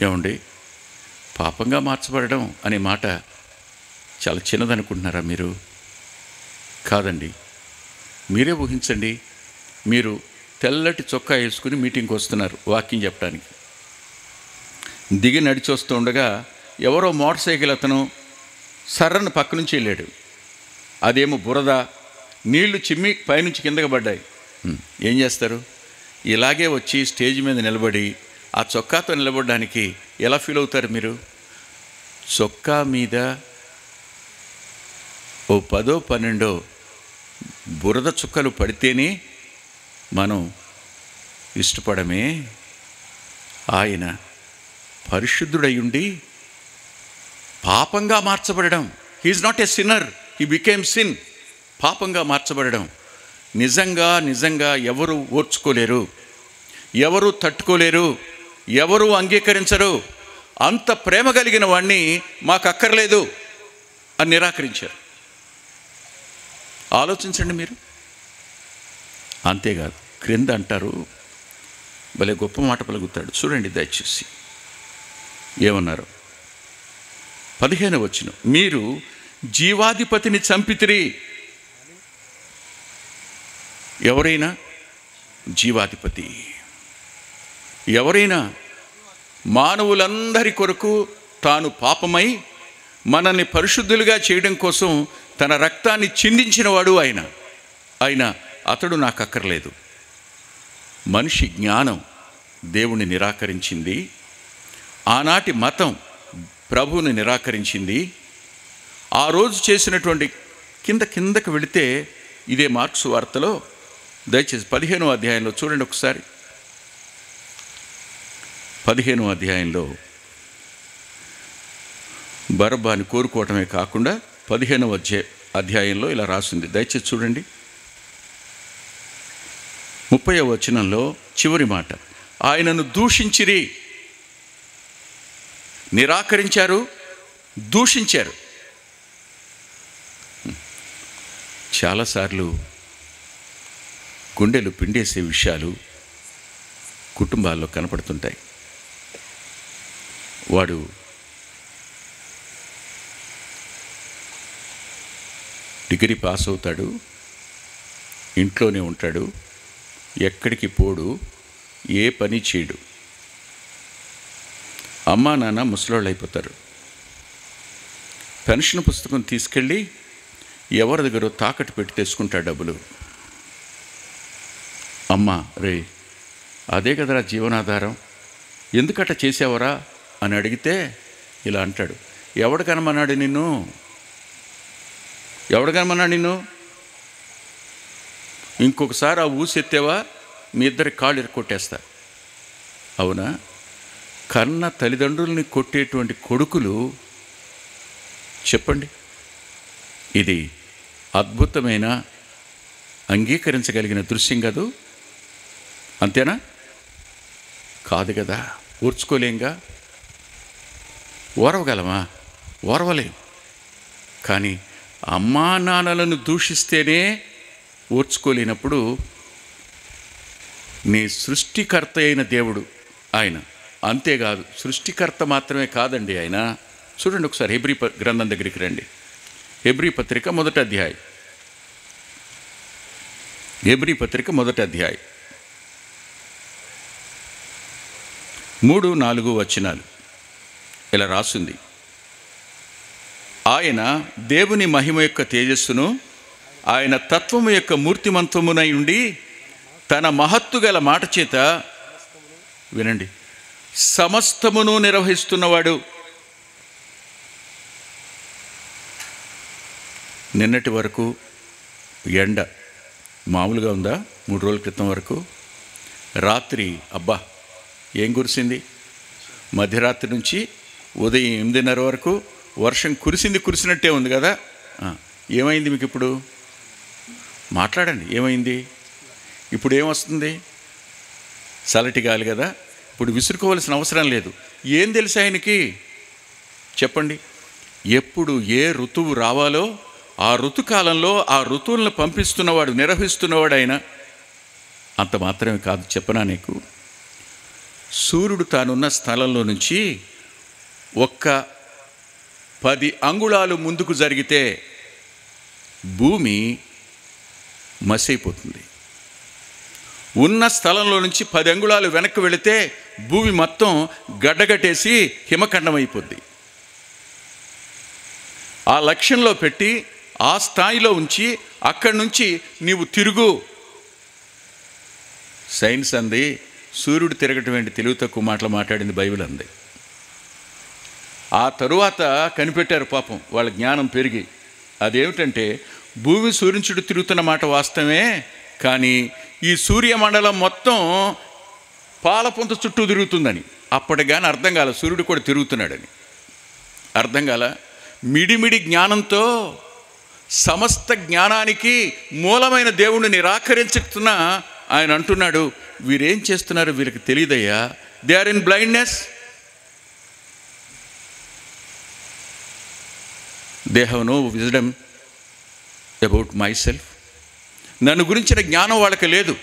ఏమండి, పాపంగా మార్చబడడం అనే మాట చాలా చిన్నదనుకుంటున్నారా మీరు? కాదండి. మీరే ఊహించండి, మీరు తెల్లటి చొక్కా వేసుకుని మీటింగ్కి వస్తున్నారు వాకింగ్ చెప్పడానికి. దిగి నడిచి వస్తూ ఉండగా ఎవరో మోటార్ సైకిల్ అతను సర్రను పక్క నుంచి వెళ్ళాడు. అదేమో బురద, నీళ్లు చిమ్మి పైనుంచి కిందకి పడ్డాయి. ఏం చేస్తారు? ఇలాగే వచ్చి స్టేజ్ మీద నిలబడి ఆ చొక్కాతో నిలబడడానికి ఎలా ఫీల్ అవుతారు మీరు? చొక్కా మీద ఓ 10 12 బురద చుక్కలు పడితేనే మనం ఇష్టపడమే. ఆయన పరిశుద్ధుడయ్యుండి పాపంగా మార్చబడడం. He is not a sinner, he became sin. పాపంగా మార్చబడడం నిజంగా ఎవరు ఓర్చుకోలేరు, ఎవరు తట్టుకోలేరు, ఎవరు అంగీకరించరు. అంత ప్రేమ కలిగిన వాణ్ణి మాకు అక్కర్లేదు అని నిరాకరించారు. ఆలోచించండి మీరు. అంతేకాదు, క్రింద అంటారు, భలే గొప్ప మాట పలుకుతాడు చూడండి దయచేసి. ఏమన్నారు? 15వ వచనం, మీరు జీవాధిపతిని చంపితిరి. ఎవరైనా జీవాధిపతి, ఎవరైనా మానవులందరి కొరకు తాను పాపమై మనల్ని పరిశుద్ధులుగా చేయడం కోసం తన రక్తాన్ని చిందించినవాడు ఆయన అతడు నాకు అక్కర్లేదు. మనిషి జ్ఞానం దేవుణ్ణి నిరాకరించింది. ఆనాటి మతం ప్రభువుని నిరాకరించింది. ఆ రోజు చేసినటువంటి కిందకి వెళితే ఇదే మార్క్స్ వార్తలో దయచేసి 15వ అధ్యాయంలో చూడండి ఒకసారి. 15వ అధ్యాయంలో బరబ్బాని కోరుకోవటమే కాకుండా 15వ అధ్యాయంలో ఇలా రాసింది. దయచేసి చూడండి. 30వ వచనంలో చివరి మాట, ఆయనను దూషించిరి. నిరాకరించారు, దూషించారు. చాలాసార్లు గుండెలు పిండేసే విషయాలు కుటుంబాల్లో కనపడుతుంటాయి. వాడు డిగ్రీ పాస్ అవుతాడు, ఇంట్లోనే ఉంటాడు, ఎక్కడికి పోడు, ఏ పని చేయడు. అమ్మా నాన్న ముసలోళ్ళు అయిపోతారు. పెన్షన్ పుస్తకం తీసుకెళ్ళి ఎవరి దగ్గర తాకట్టు పెట్టి తెచ్చుకుంటాడు డబ్బులు. అమ్మ, రే అదే కదరా జీవనాధారం, ఎందుకట్ట చేసావరా అని అడిగితే ఇలా అంటాడు, ఎవడు కనమన్నాడు నిన్ను? ఇంకొకసారి ఆ ఊసెత్తేవా మీ ఇద్దరి కాళ్ళు ఇరక్కొట్టేస్తా. అవునా? కన్న తల్లిదండ్రుల్ని కొట్టేటువంటి కొడుకులు చెప్పండి, ఇది అద్భుతమైన అంగీకరించగలిగిన దృశ్యం కాదు. అంతేనా? కాదు కదా. ఓర్చుకోలేంగా, ఓరవగలమా? ఓరవలేం. కానీ అమ్మా నాన్నలను దూషిస్తేనే ఓర్చుకోలేనప్పుడు నీ సృష్టికర్త అయిన దేవుడు ఆయన. అంతేకాదు, సృష్టికర్త మాత్రమే కాదండి ఆయన. చూడండి ఒకసారి హెబ్రీ గ్రంథం దగ్గరికి రండి. హెబ్రీ పత్రిక 1వ అధ్యాయం. హెబ్రీ పత్రిక 1వ అధ్యాయం 3-4 వచనాలు ఇలా రాసింది. ఆయన దేవుని మహిమ యొక్క తేజస్సును, ఆయన తత్వము యొక్క మూర్తిమంతమునై ఉండి తన మహత్తు గల మాట చేత, వినండి, సమస్తమును నిర్వహిస్తున్నవాడు. నిన్నటి వరకు ఎండ మామూలుగా ఉందా? 3 రోజుల క్రితం వరకు రాత్రి అబ్బా ఏం కురిసింది. మధ్యరాత్రి నుంచి ఉదయం 8:30 వరకు వర్షం కురిసినట్టే ఉంది కదా. ఏమైంది మీకు ఇప్పుడు? మాట్లాడండి, ఏమైంది? ఇప్పుడు ఏమొస్తుంది? చల్లటి గాలి కదా. ఇప్పుడు విసురుకోవాల్సిన అవసరం లేదు. ఏం తెలుసు ఆయనకి? చెప్పండి. ఎప్పుడు ఏ ఋతువు రావాలో ఆ ఋతుకాలంలో ఆ ఋతువులను పంపిస్తున్నవాడు, నిర్వహిస్తున్నవాడు ఆయన. అంత మాత్రమే కాదు, చెప్పనా నీకు, సూర్యుడు తానున్న స్థలంలో నుంచి ఒక్క 10 అంగుళాలు ముందుకు జరిగితే భూమి మసైపోతుంది. ఉన్న స్థలంలో నుంచి 10 అంగుళాలు వెనక్కి వెళితే భూమి మొత్తం గడ్డగట్టేసి హిమఖండం అయిపోద్ది. ఆ లక్ష్యంలో పెట్టి ఆ స్థాయిలో ఉంచి అక్కడి నుంచి నీవు తిరుగు. సైన్స్ అంది, సూర్యుడు తిరగటం ఏంటి, తెలివి తక్కువ మాటలు మాట్లాడింది బైబిల్ అంది. ఆ తరువాత కనిపెట్టారు పాపం, వాళ్ళ జ్ఞానం పెరిగి. అదేమిటంటే భూమి సూర్యుని చుట్టూ తిరుగుతున్న మాట వాస్తవమే, కానీ ఈ సూర్యమండలం మొత్తం పాలపుంత చుట్టూ తిరుగుతుందని అప్పటిగాని అర్థం కాల. సూర్యుడు కూడా తిరుగుతున్నాడని అర్థం కాల. మిడిమిడి జ్ఞానంతో సమస్త జ్ఞానానికి మూలమైన దేవుణ్ణి నిరాకరించుతున్న ఆయన అంటున్నాడు, వీరేం చేస్తున్నారు వీళ్ళకి తెలియదయ్యా, they are in blindness, they have no wisdom about my self. నన్ను గురించిన జ్ఞానం వాళ్ళకి లేదు.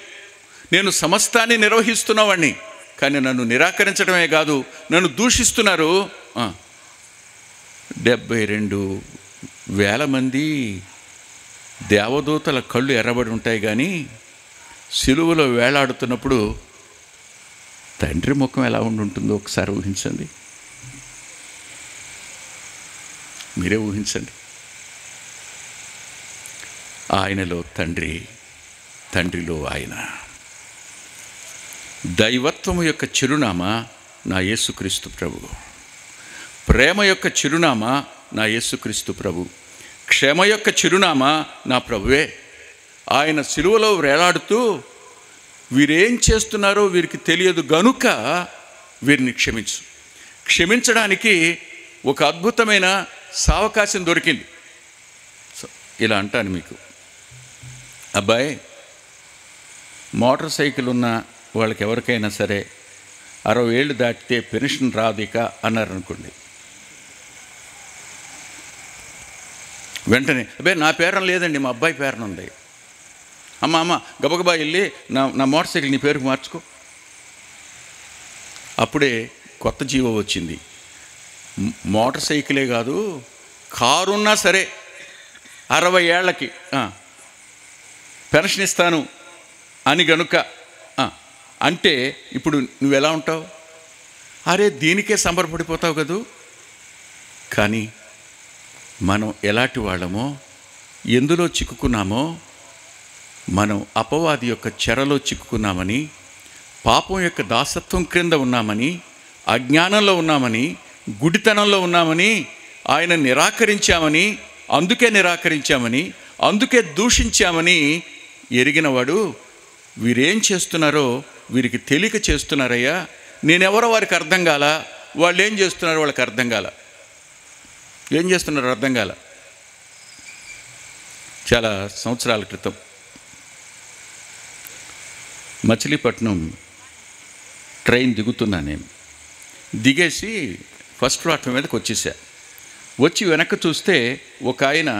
నేను సమస్తాన్ని నిర్వహిస్తున్నవాడిని, కానీ నన్ను నిరాకరించడమే కాదు, నన్ను దూషిస్తున్నారు. 72,000 మంది దేవదూతల కళ్ళు ఎర్రబడి ఉంటాయి, కానీ సిలువలో వేలాడుతున్నప్పుడు తండ్రి ముఖం ఎలా ఉంటుందో ఒకసారి ఊహించండి, మీరే ఊహించండి. ఆయనలో తండ్రి, తండ్రిలో ఆయన. దైవత్వము యొక్క చిరునామా నా యేసుక్రీస్తు ప్రభు, ప్రేమ యొక్క చిరునామా నా యేసుక్రీస్తు ప్రభు, క్షమ యొక్క చిరునామా నా ప్రభువే. ఆయన సిలువలో వేలాడుతూ వీరేం చేస్తున్నారో వీరికి తెలియదు గనుక వీరిని క్షమించు. క్షమించడానికి ఒక అద్భుతమైన సావకాశం దొరికింది. ఇలా అంటాను మీకు, అబ్బాయి మోటార్ సైకిల్ ఉన్న వాళ్ళకి ఎవరికైనా సరే 60 ఏళ్ళు దాటితే పెన్షన్ రాదు ఇక అన్నారనుకోండి, వెంటనే అబ్బాయి నా పేరు లేదండి, మా అబ్బాయి పేరున ఉంది. అమ్మ గబగబా వెళ్ళి నా మోటార్ సైకిల్ నీ పేరుకు మార్చుకో. అప్పుడే కొత్త జీవో వచ్చింది. మోటార్ సైకిలే కాదు, కారున్నా సరే 60 ఏళ్ళకి పెన్షన్ ఇస్తాను అని గనుక అంటే ఇప్పుడు నువ్వెలా ఉంటావు? అరే దీనికే సంబరపడిపోతావు కదూ. కానీ మనం ఎలాంటి వాళ్ళమో, ఎందులో చిక్కుకున్నామో, మనం అపవాది యొక్క చెరలో చిక్కుకున్నామని, పాపం యొక్క దాసత్వం క్రింద ఉన్నామని, అజ్ఞానంలో ఉన్నామని, గుడితనంలో ఉన్నామని, ఆయన నిరాకరించామని, అందుకే దూషించామని ఎరిగినవాడు వీరేం చేస్తున్నారో వీరికి తెలియక చేస్తున్నారయ్యా, నేనెవరో వారికి అర్థం కాల, వాళ్ళు ఏం చేస్తున్నారో వాళ్ళకి అర్థం కాల, ఏం చేస్తున్నారో అర్థం కాల. చాలా సంవత్సరాల క్రితం మచిలీపట్నం ట్రైన్ దిగుతున్నా. నేను దిగేసి ఫస్ట్ ప్లాట్ఫామ్ మీదకి వచ్చేసా. వచ్చి వెనక్కి చూస్తే ఒక ఆయన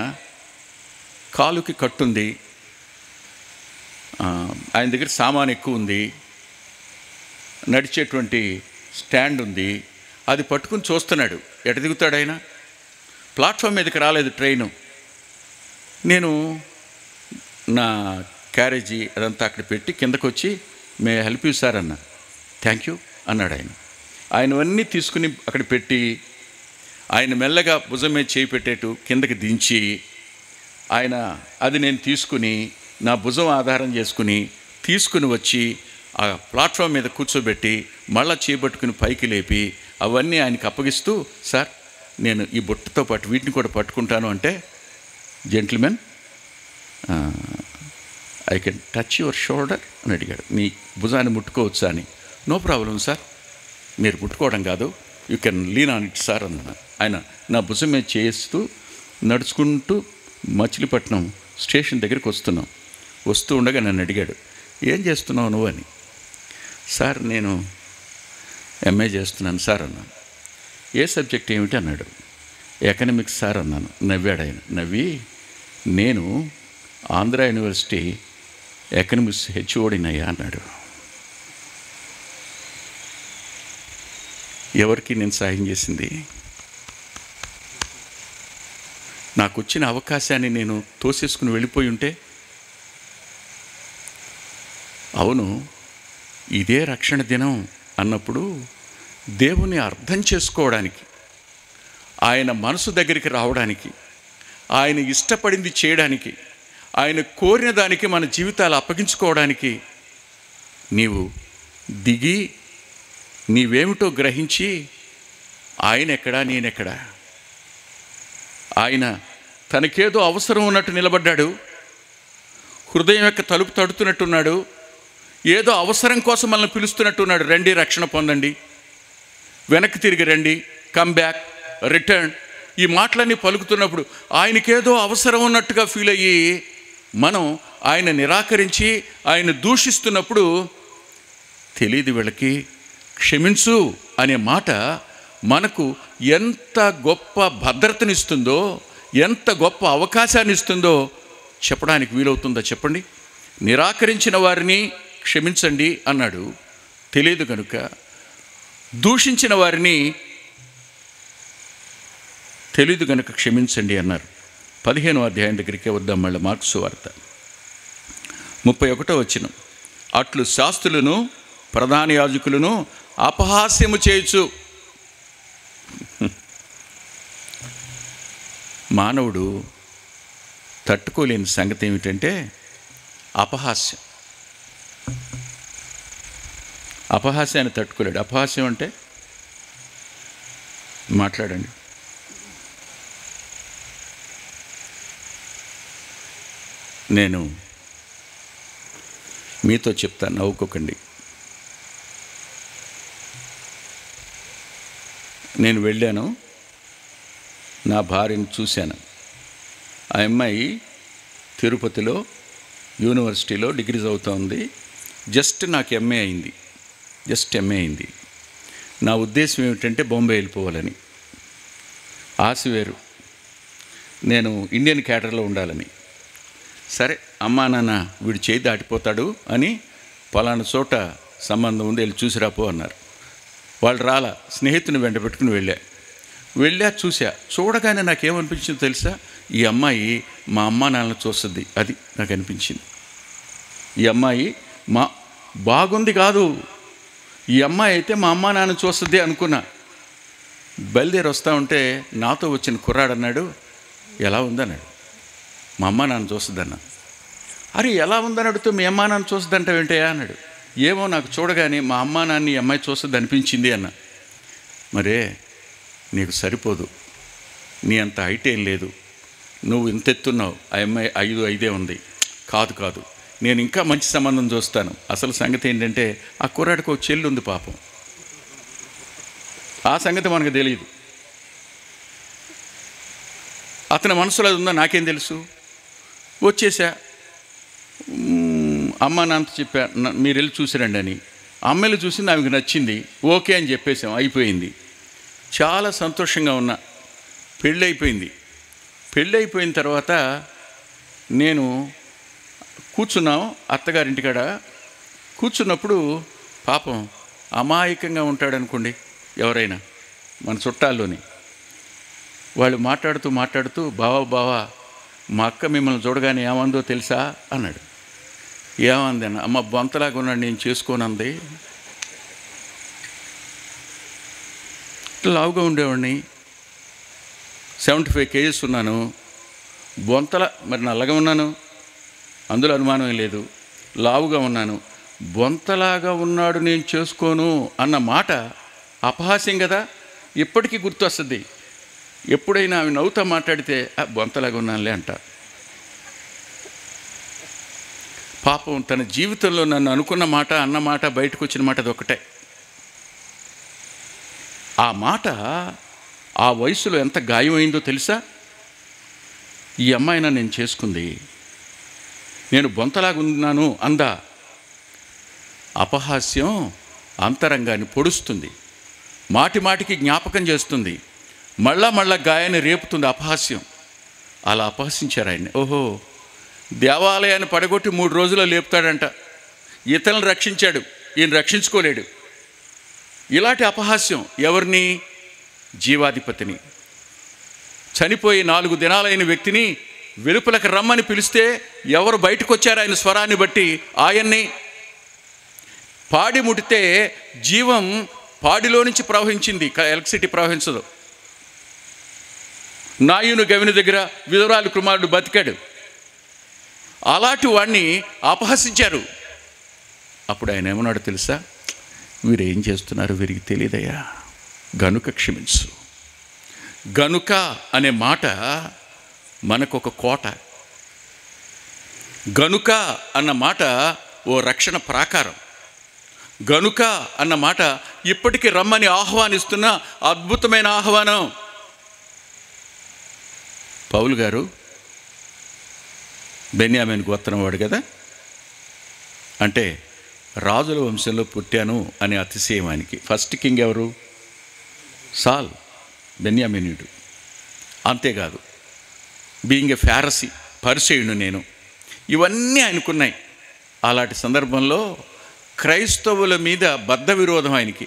కాలుకి కట్టుంది, ఆయన దగ్గర సామాన్ ఎక్కువ ఉంది, నడిచేటువంటి స్టాండ్ ఉంది, అది పట్టుకుని చూస్తున్నాడు. ఎట దిగుతాడు ఆయన? ప్లాట్ఫామ్ మీదకి రాలేదు ట్రైను. నేను నా క్యారేజీ అదంతా అక్కడ పెట్టి కిందకు వచ్చి మే హెల్ప్ యూ సార్ అన్న. థ్యాంక్ యూ అన్నాడు ఆయన. ఆయనవన్నీ తీసుకుని అక్కడ పెట్టి ఆయన మెల్లగా భుజం మీద చేయి పెట్టేట్టు కిందకి దించి ఆయన అది నేను తీసుకుని నా భుజం ఆధారం తీసుకుని వచ్చి ఆ ప్లాట్ఫామ్ మీద కూర్చోబెట్టి మళ్ళా చేపట్టుకుని పైకి లేపి అవన్నీ ఆయనకి అప్పగిస్తూ, సార్ నేను ఈ బుట్టతో పాటు వీటిని కూడా పట్టుకుంటాను అంటే, gentlemen I can touch your shoulder అని అడిగాడు. నీ భుజాన్ని ముట్టుకోవచ్చా అని. నో ప్రాబ్లం సార్, మీరు ముట్టుకోవడం కాదు, you can lean on it sir అన్న. ఆయన నా భుజం మీద చేస్తూ నడుచుకుంటూ మచిలీపట్నం స్టేషన్ దగ్గరికి వస్తూ ఉండగా నన్ను అడిగాడు, ఏం చేస్తున్నావు నువ్వు అని. సార్ నేను ఎంఏ చేస్తున్నాను సార్ అన్నాను. ఏ సబ్జెక్ట్ ఏమిటి అన్నాడు. ఎకనామిక్స్ సార్ అన్నాను. నవ్వాడు ఆయన. నవ్వి, నేను ఆంధ్ర యూనివర్సిటీ ఎకనామిక్స్ హెచ్ఓడినయ్యా అన్నాడు. ఎవరికి నేను సాయం చేసింది? నాకు వచ్చిన అవకాశాన్ని నేను తోసేసుకుని వెళ్ళిపోయి ఉంటే, అవును ఇదే రక్షణ దినం అన్నప్పుడు దేవుని అర్థం చేసుకోవడానికి, ఆయన మనసు దగ్గరికి రావడానికి, ఆయన ఇష్టపడింది చేయడానికి, ఆయన కోరిన దానికి మన జీవితాలు అప్పగించుకోవడానికి నీవు దిగి నీవేమిటో గ్రహించి, ఆయన ఎక్కడా నేనెక్కడా, ఆయన తనకేదో అవసరం ఉన్నట్టు నిలబడ్డాడు, హృదయం యొక్క తలుపు తడుతున్నట్టున్నాడు, ఏదో అవసరం కోసం మనల్ని పిలుస్తున్నట్టున్నాడు. రండి, రక్షణ పొందండి, వెనక్కి తిరిగి రండి, కమ్ బ్యాక్, రిటర్న్. ఈ మాటలన్నీ పలుకుతున్నప్పుడు ఆయనకేదో అవసరం ఉన్నట్టుగా ఫీల్ అయ్యి మనం ఆయన నిరాకరించి ఆయన దూషిస్తున్నప్పుడు, తెలియదు వీళ్ళకి, క్షమించు అనే మాట మనకు ఎంత గొప్ప భద్రతనిస్తుందో, ఎంత గొప్ప అవకాశాన్ని ఇస్తుందో చెప్పడానికి వీలవుతుందా చెప్పండి? నిరాకరించిన వారిని క్షమించండి అన్నాడు, తెలియదు కనుక. దూషించిన వారిని తెలియదు కనుక క్షమించండి అన్నారు. 15వ అధ్యాయం దగ్గరికే వద్దాం మళ్ళీ. మార్క్సు వార్త 31వ వచనం. అట్లు శాస్త్రులను ప్రధాన యాజకులను అపహాస్యము చేయొచ్చు. మానవుడు తట్టుకోలేని సంగతి ఏమిటంటే అపహాస్యం. అపహాస్యాన్ని తట్టుకోలేడు. అపహాస్యం అంటే మాట్లాడండి. నేను మీతో చెప్తాను, నవ్వుకోకండి. నేను వెళ్ళాను, నా భార్యను చూశాను. ఆ అమ్మాయి తిరుపతిలో యూనివర్సిటీలో డిగ్రీ చదువుతూ ఉంది. జస్ట్ నాకు ఎంఏ అయింది, ఎంఏ అయింది. నా ఉద్దేశం ఏమిటంటే బొంబాయి వెళ్ళిపోవాలని. ఆశ వేరు, నేను ఇండియన్ క్యాడర్లో ఉండాలని. సరే, అమ్మా నాన్న వీడు చేయి దాటిపోతాడు అని పలానా చోట సంబంధం ఉంది, వెళ్ళి చూసిరాపో అన్నారు. వాళ్ళు రాలా, స్నేహితుని వెంట పెట్టుకుని వెళ్ళా చూసా. చూడగానే నాకేమనిపించిందో తెలుసా? ఈ అమ్మాయి మా అమ్మా నాన్నను చూస్తుంది, అది నాకు అనిపించింది. ఈ అమ్మాయి బాగుంది కాదు, ఈ అమ్మాయి అయితే మా అమ్మా నాన్న చూస్తుంది అనుకున్నా. బయలుదేరి వస్తూ ఉంటే నాతో వచ్చిన కుర్రాడు అన్నాడు, ఎలా ఉందన్నాడు. మా అమ్మా నాన్న చూస్తుంది అన్నా. అరే ఎలా ఉందని అడుగుతూ మీ అమ్మా నాన్న చూస్తుంది అంటే ఏంటయ్యా అన్నాడు. ఏమో నాకు చూడగానే మా అమ్మా నాన్న ఈ అమ్మాయి చూస్తుంది అనిపించింది అన్న. మరే నీకు సరిపోదు, నీ అంత హైట్ ఏం లేదు, నువ్వు ఇంత ఎత్తున్నావు, ఆ అమ్మాయి 5'5" ఉంది. కాదు, నేను ఇంకా మంచి సంబంధం చూస్తాను. అసలు సంగతి ఏంటంటే ఆ కుర్రాడికి ఒక చెల్లి ఉంది పాపం. ఆ సంగతి మనకు తెలియదు. అతని మనసులో అది ఉందో నాకేం తెలుసు. వచ్చేసా, అమ్మ నాన్నతో చెప్పా, మీరు వెళ్ళి చూసిరండి అని. అమ్మాయిలు చూసింది, ఆమెకు నచ్చింది, ఓకే అని చెప్పేసాం, అయిపోయింది. చాలా సంతోషంగా ఉన్నా. పెళ్ళి అయిపోయిన తర్వాత నేను కూర్చున్నాం అత్తగారింటికాడ. కూర్చున్నప్పుడు పాపం అమాయకంగా ఉంటాడనుకోండి ఎవరైనా మన చుట్టాల్లోని, వాళ్ళు మాట్లాడుతూ బావా మా అక్క మిమ్మల్ని చూడగానే ఏమందో తెలుసా అన్నాడు. ఏమంది అన్న. అమ్మ బొంతలాగా ఉన్నాడు, నేను చేసుకోనంది. లావుగా ఉండేవాడిని, 75 kgs ఉన్నాను, మరి నల్లగా ఉన్నాను, అందులో అనుమానం లేదు. లావుగా ఉన్నాను, బొంతలాగా ఉన్నాడు, నేను చేసుకోను అన్న మాట అపహాస్యం కదా, ఇప్పటికీ గుర్తు వస్తుంది. ఎప్పుడైనా ఆమె నవ్వుతా మాట్లాడితే బొంతలాగా ఉన్నానులే అంట. పాపం తన జీవితంలో నన్ను అనుకున్న మాట అన్న మాట బయటకు వచ్చిన మాట అది ఒకటే. ఆ మాట ఆ వయసులో ఎంత గాయమైందో తెలుసా? ఈ అమ్మాయినా నేను చేసుకుంది, నేను బొంతలాగా ఉన్నాను అందా. అపహాస్యం అంతరంగాన్ని పొడుస్తుంది, మాటిమాటికి జ్ఞాపకం చేస్తుంది. మళ్ళా గాయాన్ని రేపుతుంది అపహాస్యం. అలా అపహసించారు ఆయన్ని. ఓహో, దేవాలయాన్ని పడగొట్టి 3 రోజుల్లో లేపుతాడంట, ఇతరులను రక్షించాడు, ఈయన రక్షించుకోలేడు. ఇలాంటి అపహాస్యం ఎవరిని? జీవాధిపతిని. చనిపోయి 4 దినాలైన వ్యక్తిని వెలుపలకు రమ్మని పిలిస్తే ఎవరు బయటకు వచ్చారు ఆయన స్వరాన్ని బట్టి? ఆయన్ని. పాడి ముడితే జీవం పాడిలో నుంచి ప్రవహించింది, ఎలక్ట్రిసిటీ ప్రవహించదు. నాయును గవిని దగ్గర విధవరాలి కుమారుడు బతికాడు. అలాంటి వాడిని అపహసించారు. అప్పుడు ఆయన ఏమన్నాడు తెలుసా? వీరేం చేస్తున్నారు వీరికి తెలియదయ్యా, గనుక క్షమించు. గనుక అనే మాట మనకొక కోట. గనుక అన్న మాట ఓ రక్షణ ప్రాకారం. గనుక అన్న మాట ఇప్పటికీ రమ్మని ఆహ్వానిస్తున్న అద్భుతమైన ఆహ్వానం. పౌలు గారు బెన్యామీను గోత్రం వాడు కదా, అంటే రాజుల వంశంలో పుట్టాను అనే అతిశయం ఆయనకి. ఫస్ట్ కింగ్ ఎవరు? సాల్, బెన్యామీనుడు. అంతేకాదు, బీయింగ్ ఎ ఫారసీ, పరిసయుడు నేను, ఇవన్నీ ఆయనకున్నాయి. అలాంటి సందర్భంలో క్రైస్తవుల మీద బద్ధ విరోధం ఆయనకి.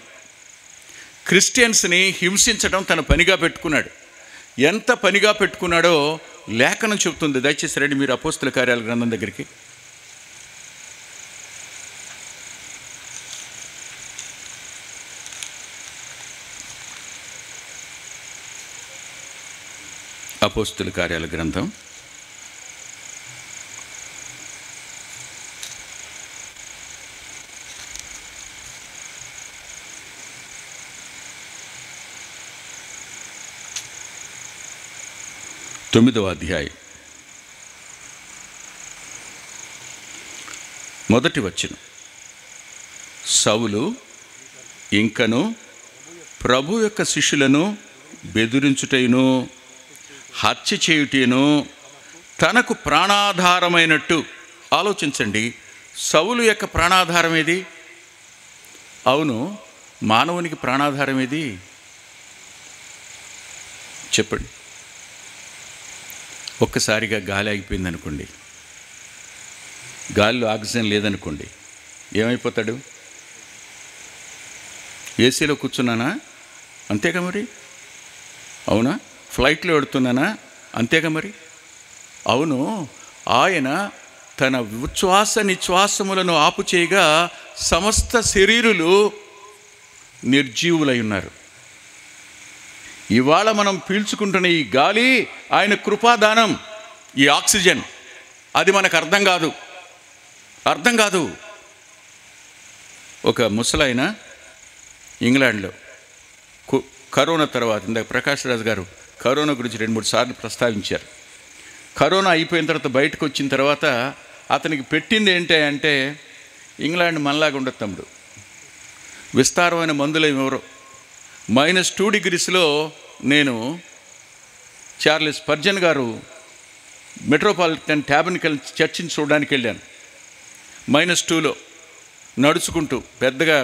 క్రిస్టియన్స్ని హింసించడం తన పనిగా పెట్టుకున్నాడు. ఎంత పనిగా పెట్టుకున్నాడో లేఖనం చెబుతుంది. దయచేసి రండి మీరు అపోస్తుల కార్యాల గ్రంథం దగ్గరికి. అపోస్తుల కార్యాల గ్రంథం 9వ అధ్యాయం 1వ వచనం. సౌలు ఇంకను ప్రభు యొక్క శిష్యులను బెదిరించుటయును హత్య చేయుటేను తనకు ప్రాణాధారమైనట్టు. ఆలోచించండి, సౌలు యొక్క ప్రాణాధారం ఏది? అవును, మానవునికి ప్రాణాధారం ఏది? చెప్పండి. ఒక్కసారిగా గాలి ఆగిపోయింది అనుకోండి, గాలిలో ఆక్సిజన్ లేదనుకోండి, ఏమైపోతాడు? ఏసీలో కూర్చున్నానా? అంతేగా మరి. అవునా? ఫ్లైట్లో వెడుతున్నానా? అంతేగా మరి. అవును, ఆయన తన ఉచ్ఛ్వాస నిశ్వాసములను ఆపు చేయగా సమస్త శరీరులు నిర్జీవులై ఉన్నారు. ఇవాళ మనం పీల్చుకుంటున్న ఈ గాలి ఆయన కృపాదానం. ఈ ఆక్సిజన్ అది మనకు అర్థం కాదు. ఒక ముసలాయన ఇంగ్లాండ్లో కరోనా తర్వాత, ఇందాక ప్రకాష్ రాజు గారు కరోనా గురించి 2-3 సార్లు ప్రస్తావించారు. కరోనా అయిపోయిన తర్వాత బయటకు వచ్చిన తర్వాత అతనికి పెట్టింది ఏంటంటే, ఇంగ్లాండ్ మనలాగా ఉండదు తమ్ముడు, విస్తారమైన మందులు ఎవరో. -2 degreesలో నేను చార్లెస్ స్పర్జన్ గారు మెట్రోపాలిటన్ టాబర్నకల్ చర్చిని చూడడానికి వెళ్ళాను. -2లో నడుచుకుంటూ, పెద్దగా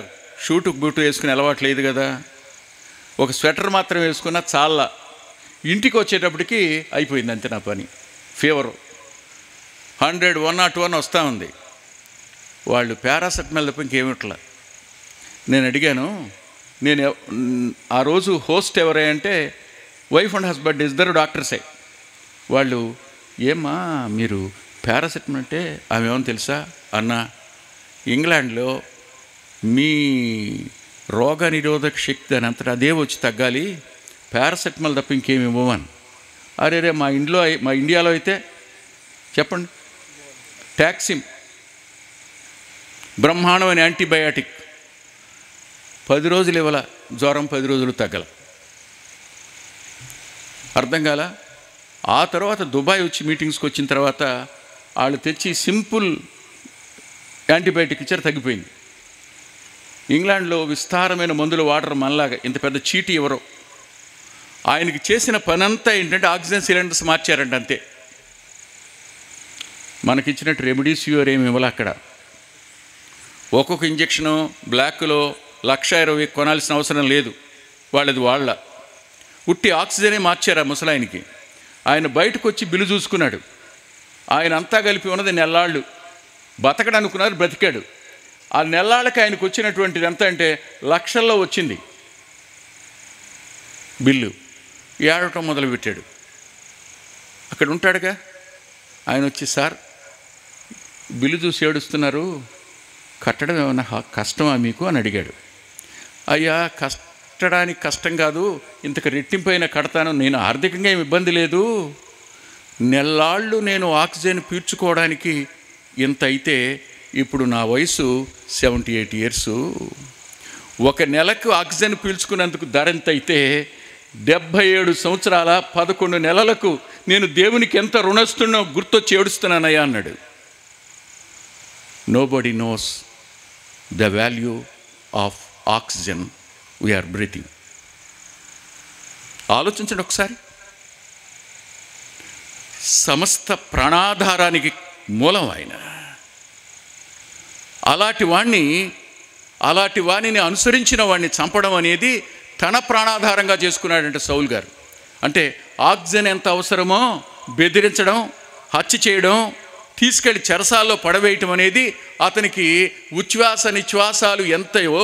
షూటు బూటు వేసుకుని అలవాటు లేదు కదా, ఒక స్వెటర్ మాత్రం వేసుకున్నా చాలా. ఇంటికి వచ్చేటప్పటికి అయిపోయింది అంతే నా పని. ఫీవరు 100, 101 వస్తూ ఉంది. వాళ్ళు పారాసెటమాల్ తప్ప ఇంకేమిట్లా. నేను అడిగాను, నేను ఆ రోజు హోస్ట్ ఎవరే అంటే వైఫ్ అండ్ హస్బెండ్ ఇద్దరు డాక్టర్సే. వాళ్ళు, ఏమ్మా మీరు పారాసెటమాల్ అంటే ఆమె ఏమని తెలుసా అన్నా, ఇంగ్లాండ్లో మీ రోగ నిరోధక శక్తి దాని అంతటా అదే వచ్చి తగ్గాలి, పారాసెటమాల్ తప్ప ఇంకేమి ఇవ్వమని. అరే మా ఇండియాలో అయితే చెప్పండి, టాక్సిమ్ బ్రహ్మాండమైన యాంటీబయాటిక్ 10 రోజులు ఇవ్వాల, జ్వరం 10 రోజులు తగ్గల. అర్థం కాల. ఆ తర్వాత దుబాయ్ వచ్చి మీటింగ్స్కి వచ్చిన తర్వాత వాళ్ళు తెచ్చి సింపుల్ యాంటీబయాటిక్ ఇచ్చారు, తగ్గిపోయింది. ఇంగ్లాండ్లో విస్తారమైన మందులు వాడరు మనలాగా, ఇంత పెద్ద చీటీ ఎవరో. ఆయనకి చేసిన పనంతా ఏంటంటే ఆక్సిజన్ సిలిండర్స్ మార్చారంట, అంతే. మనకిచ్చినట్టు రెమిడీసివిర్ ఏమి ఇవ్వాలి అక్కడ. ఒక్కొక్క ఇంజక్షను బ్లాక్లో 1,20,000 కొనాల్సిన అవసరం లేదు, వాళ్ళది వాళ్ళ. ఉట్టి ఆక్సిజనే మార్చారు ఆ ముసలాయనికి. ఆయన బయటకు వచ్చి బిల్లు చూసుకున్నాడు. ఆయన అంతా కలిపి ఉన్నది నెల్లాళ్ళు. బతకడు అనుకున్నారు, బ్రతికాడు. ఆ నెల్లాళ్ళకి ఆయనకు వచ్చినటువంటిది ఎంత అంటే లక్షల్లో వచ్చింది బిల్లు. ఏడవటం మొదలుపెట్టాడు. అక్కడ ఉంటాడుగా ఆయన వచ్చి, సార్ బిల్లు చూసి ఏడుస్తున్నారు, కట్టడం ఏమన్నా కష్టమా మీకు అని అడిగాడు. అయ్యా, కట్టడానికి కష్టం కాదు, ఇంతకు రెట్టింపైన కడతాను, నేను ఆర్థికంగా ఏమి ఇబ్బంది లేదు, నెల్లాళ్ళు నేను ఆక్సిజన్ పీల్చుకోవడానికి ఇంత అయితే ఇప్పుడు నా వయసు 78 years. ఒక నెలకు ఆక్సిజన్ పీల్చుకున్నందుకు ధర ఎంత అయితే 77 సంవత్సరాల 11 నెలలకు నేను దేవునికి ఎంత రుణస్తున్నో గుర్తొచ్చి ఏడుస్తున్నానయ్యా అన్నాడు. Nobody knows the value of oxygen we are breathing. ఆలోచించండి ఒకసారి. సమస్త ప్రాణాధారానికి మూలం ఆయన. అలాంటి వాణ్ణి అనుసరించిన వాడిని చంపడం అనేది తన ప్రాణాధారంగా చేసుకున్నాడంటే సౌలు గారు. అంటే ఆక్సిజన్ ఎంత అవసరమో బెదిరించడం, హత్య చేయడం, తీసుకెళ్ళి చెరసాల్లో పడవేయటం అనేది అతనికి ఉచ్ఛ్వాస నిశ్వాసాలు ఎంతయో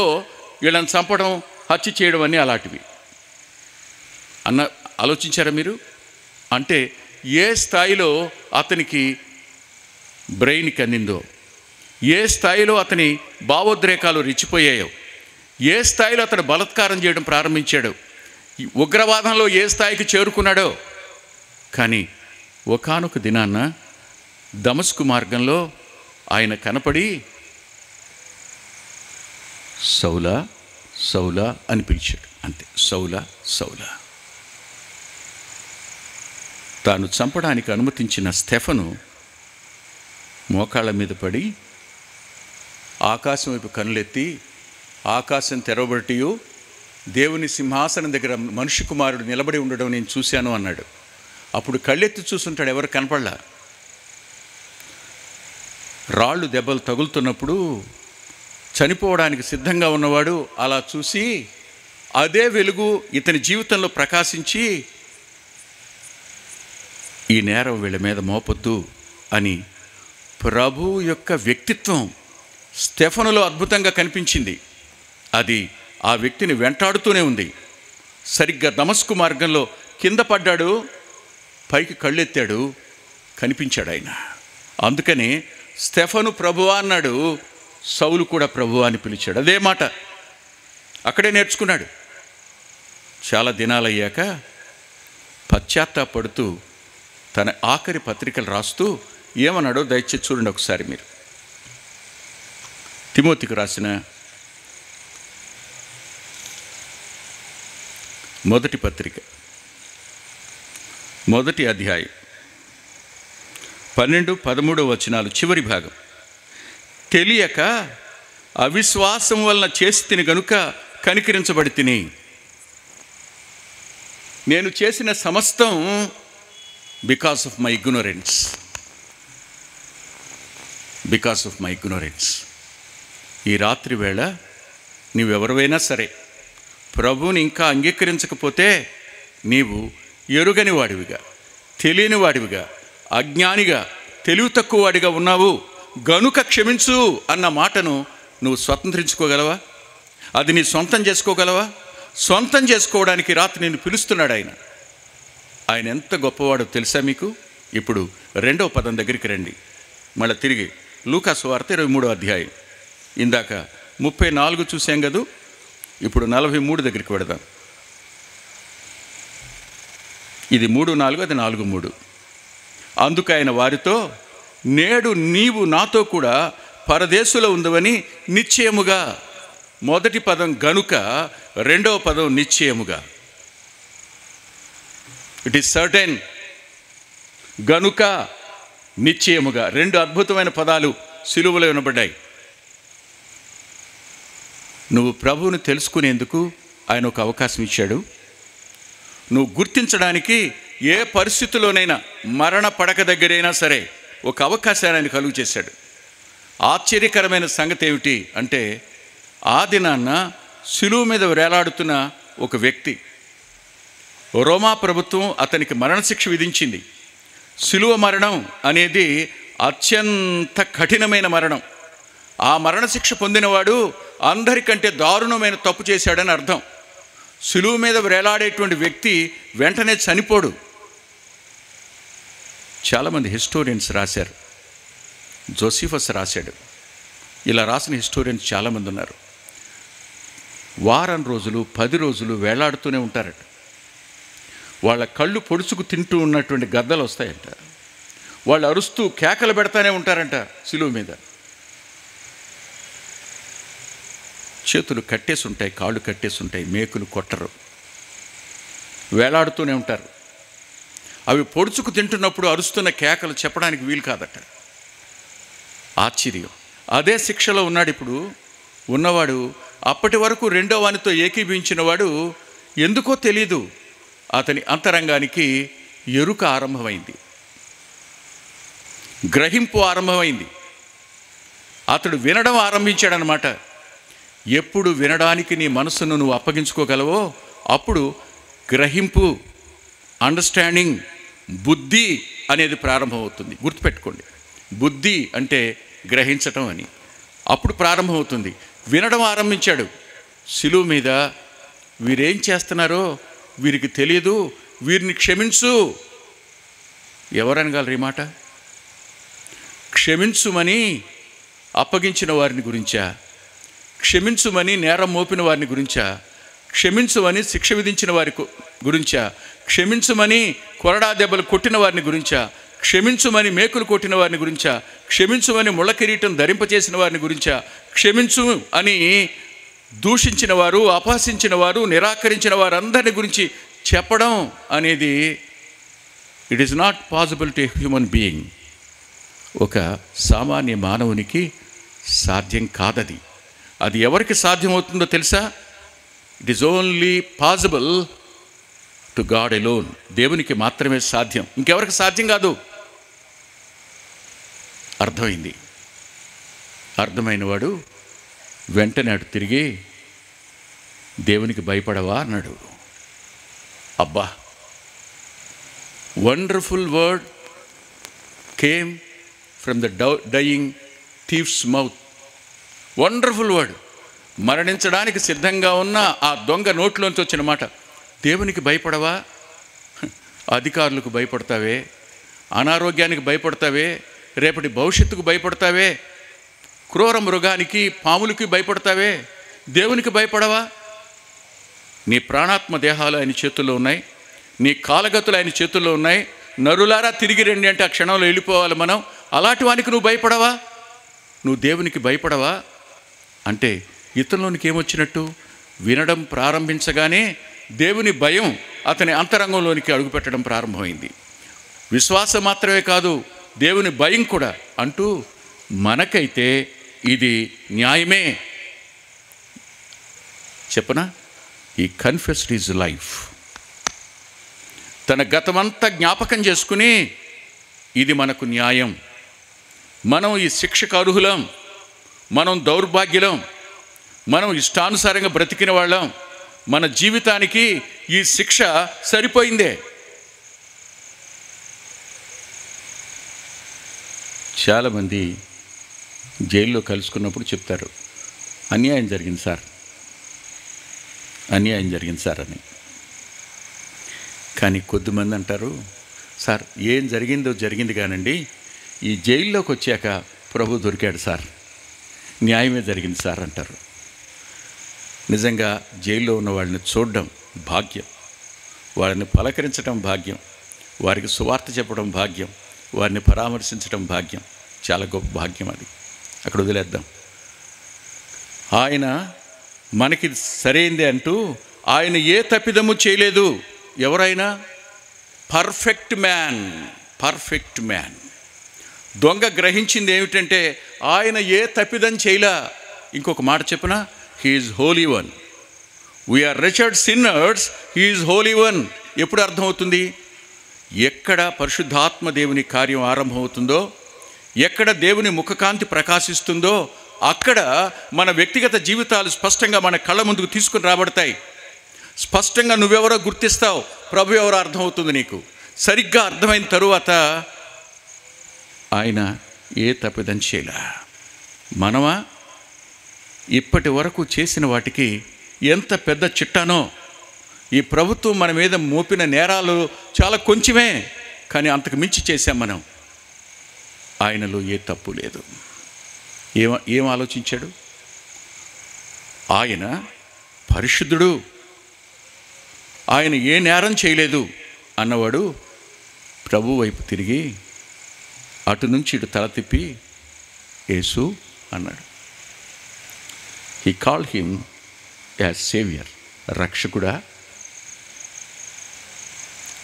వీళ్ళని చంపడం, హత్య చేయడం అన్నీ అలాంటివి. ఆలోచించారా మీరు? అంటే ఏ స్థాయిలో అతనికి బ్రెయిన్కి అందిందో, ఏ స్థాయిలో అతని భావోద్రేకాలు రెచ్చిపోయాయో, ఏ స్థాయిలో అతను బలాత్కారం చేయడం ప్రారంభించాడో, ఉగ్రవాదంలో ఏ స్థాయికి చేరుకున్నాడో. కానీ ఒకానొక దినాన్న దమస్కు మార్గంలో ఆయన కనపడి సౌలా సౌలా అని పిలిచాడు. అంతే, సౌలా సౌలా. తాను చంపడానికి అనుమతించిన స్టెఫను మోకాళ్ళ మీద పడి ఆకాశం వైపు కనులెత్తి, ఆకాశం తెరవబడియు దేవుని సింహాసనం దగ్గర మనిషి కుమారుడు నిలబడి ఉండడం నేను చూశాను అన్నాడు. అప్పుడు కళ్ళెత్తి చూసుంటాడు, ఎవరు కనపడలా. రాళ్ళు దెబ్బలు తగులుతున్నప్పుడు చనిపోవడానికి సిద్ధంగా ఉన్నవాడు అలా చూసి అదే వెలుగు ఇతని జీవితంలో ప్రకాశించి, ఈ నేరం వీళ్ళ మీద మోపొద్దు అని ప్రభు యొక్క వ్యక్తిత్వం స్టెఫనులో అద్భుతంగా కనిపించింది. అది ఆ వ్యక్తిని వెంటాడుతూనే ఉంది. సరిగ్గా దమస్కు మార్గంలో కింద పడ్డాడు, పైకి కళ్ళెత్తాడు, కనిపించాడు ఆయన. అందుకని స్టెఫను ప్రభువా అన్నాడు, సౌలు కూడా ప్రభువా అని పిలిచాడు. అదే మాట అక్కడే నేర్చుకున్నాడు. చాలా దినాలయ్యాక పశ్చాత్తాపడుతూ తన ఆఖరి పత్రికలు రాస్తూ ఏమన్నాడో దయచేసి చూడండి ఒకసారి మీరు. తిమోతికి రాసిన మొదటి పత్రిక 1వ అధ్యాయం 12-13 వచనాలు చివరి భాగం. తెలియక అవిశ్వాసం వలన చేసి తిని గనుక కనికరించబడి తిని, నేను చేసిన సమస్తం బికాస్ ఆఫ్ మై ఇగ్నోరెన్స్. ఈ రాత్రి వేళ నీవెవరివైనా సరే ప్రభువుని ఇంకా అంగీకరించకపోతే నీవు ఎరుగని వాడివిగా, తెలియని వాడివిగా, అజ్ఞానిగా, తెలివి తక్కువ వాడిగా ఉన్నావు గనుక క్షమించు అన్న మాటను నువ్వు స్వతంత్రించుకోగలవా? అది నీ సొంతం చేసుకోగలవా? సొంతం చేసుకోవడానికి రాత్రి నేను పిలుస్తున్నాడు ఆయన. ఆయన ఎంత గొప్పవాడో తెలుసా మీకు? ఇప్పుడు 2వ పదం దగ్గరికి రండి. మళ్ళీ తిరిగి లూకా సువార్త 23వ అధ్యాయం. ఇందాక 34 చూసాం కదూ, ఇప్పుడు 43 దగ్గరికి వెడదాం. ఇది 3:4, అది 4:3. అందుకు ఆయన వారితో, నేడు నీవు నాతో కూడా పరదేశంలో ఉందవని నిశ్చయముగా. మొదటి పదం గనుక, 2వ పదం నిశ్చయముగా. It is certain. గనుక, నిశ్చయముగా, 2 అద్భుతమైన పదాలు సిలువలో వినబడ్డాయి. నువ్వు ప్రభువుని తెలుసుకునేందుకు ఆయన ఒక అవకాశం ఇచ్చాడు. నువ్వు గుర్తించడానికి ఏ పరిస్థితుల్లోనైనా, మరణ పడక దగ్గరైనా సరే ఒక అవకాశాన్ని ఆయన కలుగు చేశాడు. ఆశ్చర్యకరమైన సంగతి ఏమిటి అంటే, ఆ దినాన్న సిలువ మీద వేలాడుతున్న ఒక వ్యక్తి, రోమా ప్రభుత్వం అతనికి మరణశిక్ష విధించింది. శిలువ మరణం అనేది అత్యంత కఠినమైన మరణం. ఆ మరణశిక్ష పొందినవాడు అందరికంటే దారుణమైన తప్పు చేశాడని అర్థం. శిలువ మీద వేలాడేటువంటి వ్యక్తి వెంటనే చనిపోడు. చాలామంది హిస్టోరియన్స్ రాశారు. జోసిఫస్ రాశాడు. ఇలా రాసిన హిస్టోరియన్స్ చాలామంది ఉన్నారు. వారం రోజులు 10 రోజులు వేలాడుతూనే ఉంటారట. వాళ్ళ కళ్ళు పొడుచుకు తింటూ ఉన్నటువంటి గద్దలు వస్తాయంట. వాళ్ళు అరుస్తూ కేకలు పెడతానే ఉంటారంట. శిలువ మీద చేతులు కట్టేసి ఉంటాయి, కాళ్ళు కట్టేసి ఉంటాయి, మేకులు కొట్టరు, వేలాడుతూనే ఉంటారు. అవి పొడుచుకు తింటున్నప్పుడు అరుస్తున్న కేకలు చెప్పడానికి వీలు కాదట. ఆశ్చర్యం. అదే శిక్షలో ఉన్నాడు ఇప్పుడు ఉన్నవాడు. అప్పటి వరకు రెండో వానితో ఏకీభవించిన వాడు ఎందుకో తెలీదు, అతని అంతరంగానికి ఎరుక ఆరంభమైంది, గ్రహింపు ఆరంభమైంది. అతడు వినడం ఆరంభించాడనమాట. ఎప్పుడు వినడానికి నీ మనసును నువ్వు అప్పగించుకోగలవో అప్పుడు గ్రహింపు, అండర్స్టాండింగ్, బుద్ధి అనేది ప్రారంభమవుతుంది. గుర్తుపెట్టుకోండి, బుద్ధి అంటే గ్రహించటం అని. అప్పుడు ప్రారంభమవుతుంది. వినడం ఆరంభించాడు. శిలువ మీద వీరేం చేస్తున్నారో వీరికి తెలియదు, వీరిని క్షమించు. ఎవరనగలరు ఈ మాట? క్షమించుమని అప్పగించిన వారిని గురించా? క్షమించుమని నేరం మోపిన వారిని గురించా? క్షమించుమని శిక్ష విధించిన వారి గురించా? క్షమించుమని కొరడా దెబ్బలు కొట్టిన వారిని గురించా? క్షమించుమని మేకులు కొట్టిన వారిని గురించా? క్షమించుమని ముళ్ళ కిరీటం ధరింపచేసిన వారిని గురించా? క్షమించు అని దూషించిన వారు, అపహసించిన వారు, నిరాకరించిన వారందరిని గురించి చెప్పడం అనేది it is not possible to human being. ఒక సామాన్య మానవునికి సాధ్యం కాదది. అది ఎవరికి సాధ్యమవుతుందో తెలుసా? It is only possible to God alone. దేవునికి మాత్రమే సాధ్యం, ఇంకెవరికి సాధ్యం కాదు. అర్థమైంది. అర్థమైన వాడు వెంటనే అటు తిరిగి దేవునికి భయపడవా అన్నాడు. అబ్బా, wonderful word came from the dying thief's mouth. Wonderful word. మరణించడానికి సిద్ధంగా ఉన్న ఆ దొంగ నోట్లోంచి వచ్చిన మాట. దేవునికి భయపడవా? అధికారులకు భయపడతావే, అనారోగ్యానికి భయపడతావే, రేపటి భవిష్యత్తుకు భయపడతావే, క్రూర మృగానికి పాములకి భయపడతావే, దేవునికి భయపడవా? నీ ప్రాణాత్మ దేహాలు ఆయన చేతుల్లో ఉన్నాయి, నీ కాలగతులు ఆయన చేతుల్లో ఉన్నాయి. నరులారా తిరిగి రండి అంటే ఆ క్షణంలో వెళ్ళిపోవాలి మనం. అలాంటి వానికి నువ్వు భయపడవా? నువ్వు దేవునికి భయపడవా అంటే ఇతరులోనికి ఏమొచ్చినట్టు? వినడం ప్రారంభించగానే దేవుని భయం అతని అంతరంగంలోనికి అడుగుపెట్టడం ప్రారంభమైంది. విశ్వాసం మాత్రమే కాదు, దేవుని భయం కూడా. అంటూ మనకైతే ఇది న్యాయమే. చెప్పనా? ఈ కన్ఫెస్డ్ హిజ్ లైఫ్. తన గతమంతా జ్ఞాపకం చేసుకుని ఇది మనకు న్యాయం, మనం ఈ శిక్షకు అర్హులం, మనం దౌర్భాగ్యులం, మనం ఇష్టానుసారంగా బ్రతికిన వాళ్ళం, మన జీవితానికి ఈ శిక్ష సరిపోయిందే. చాలామంది జైల్లో కలుసుకున్నప్పుడు చెప్తారు, అన్యాయం జరిగింది సార్, అన్యాయం జరిగింది సార్ అని. కానీ కొద్దిమంది అంటారు, సార్ ఏం జరిగిందో జరిగింది కానండి, ఈ జైల్లోకి వచ్చాక ప్రభు దొరికాడు సార్, న్యాయమే జరిగింది సార్ అంటారు. నిజంగా జైల్లో ఉన్న వాళ్ళని చూడడం భాగ్యం, వాళ్ళని పలకరించడం భాగ్యం, వారికి సువార్త చెప్పడం భాగ్యం, వారిని పరామర్శించడం భాగ్యం. చాలా గొప్ప భాగ్యం అది. అక్కడ వదిలేద్దాం. ఆయన మనకి సరైందే అంటూ ఆయన ఏ తప్పిదము చేయలేదు. ఎవరైనా పర్ఫెక్ట్ మ్యాన్, పర్ఫెక్ట్ మ్యాన్. దొంగ గ్రహించింది ఏమిటంటే ఆయన ఏ తప్పిదం చేయలా. ఇంకొక మాట చెప్పనా, he is holy one. We are wretched sinners, he is holy one. ఎప్పుడు అర్థమవుతుంది? ఎక్కడ పరిశుద్ధాత్మ దేవుని కార్యం ఆరంభమవుతుందో, ఎక్కడ దేవుని ముఖకాంతి ప్రకాశిస్తుందో అక్కడ మన వ్యక్తిగత జీవితాలు స్పష్టంగా మన కళ్ళ ముందుకు తీసుకుని రాబడతాయి. స్పష్టంగా నువ్వెవరో గుర్తిస్తావు. ప్రభు ఎవరో అర్థమవుతుంది నీకు. సరిగ్గా అర్థమైన తరువాత ఆయన ఏ తప్పిదం చేయలే. మనమా ఇప్పటి వరకు చేసిన వాటికి ఎంత పెద్ద చిట్టానో. ఈ ప్రభుత్వం మన మీద మోపిన నేరాలు చాలా కొంచెమే, కానీ అంతకు మించి చేశాం మనం. ఆయనలో ఏ తప్పు లేదు. ఏం ఆలోచించాడు? ఆయన పరిశుద్ధుడు, ఆయన ఏ నేరం చేయలేదు అన్నవాడు ప్రభు వైపు తిరిగి అటు నుంచి ఇటు తల తిప్పి యేసు అన్నాడు. He called him as saviour, రక్షకుడా.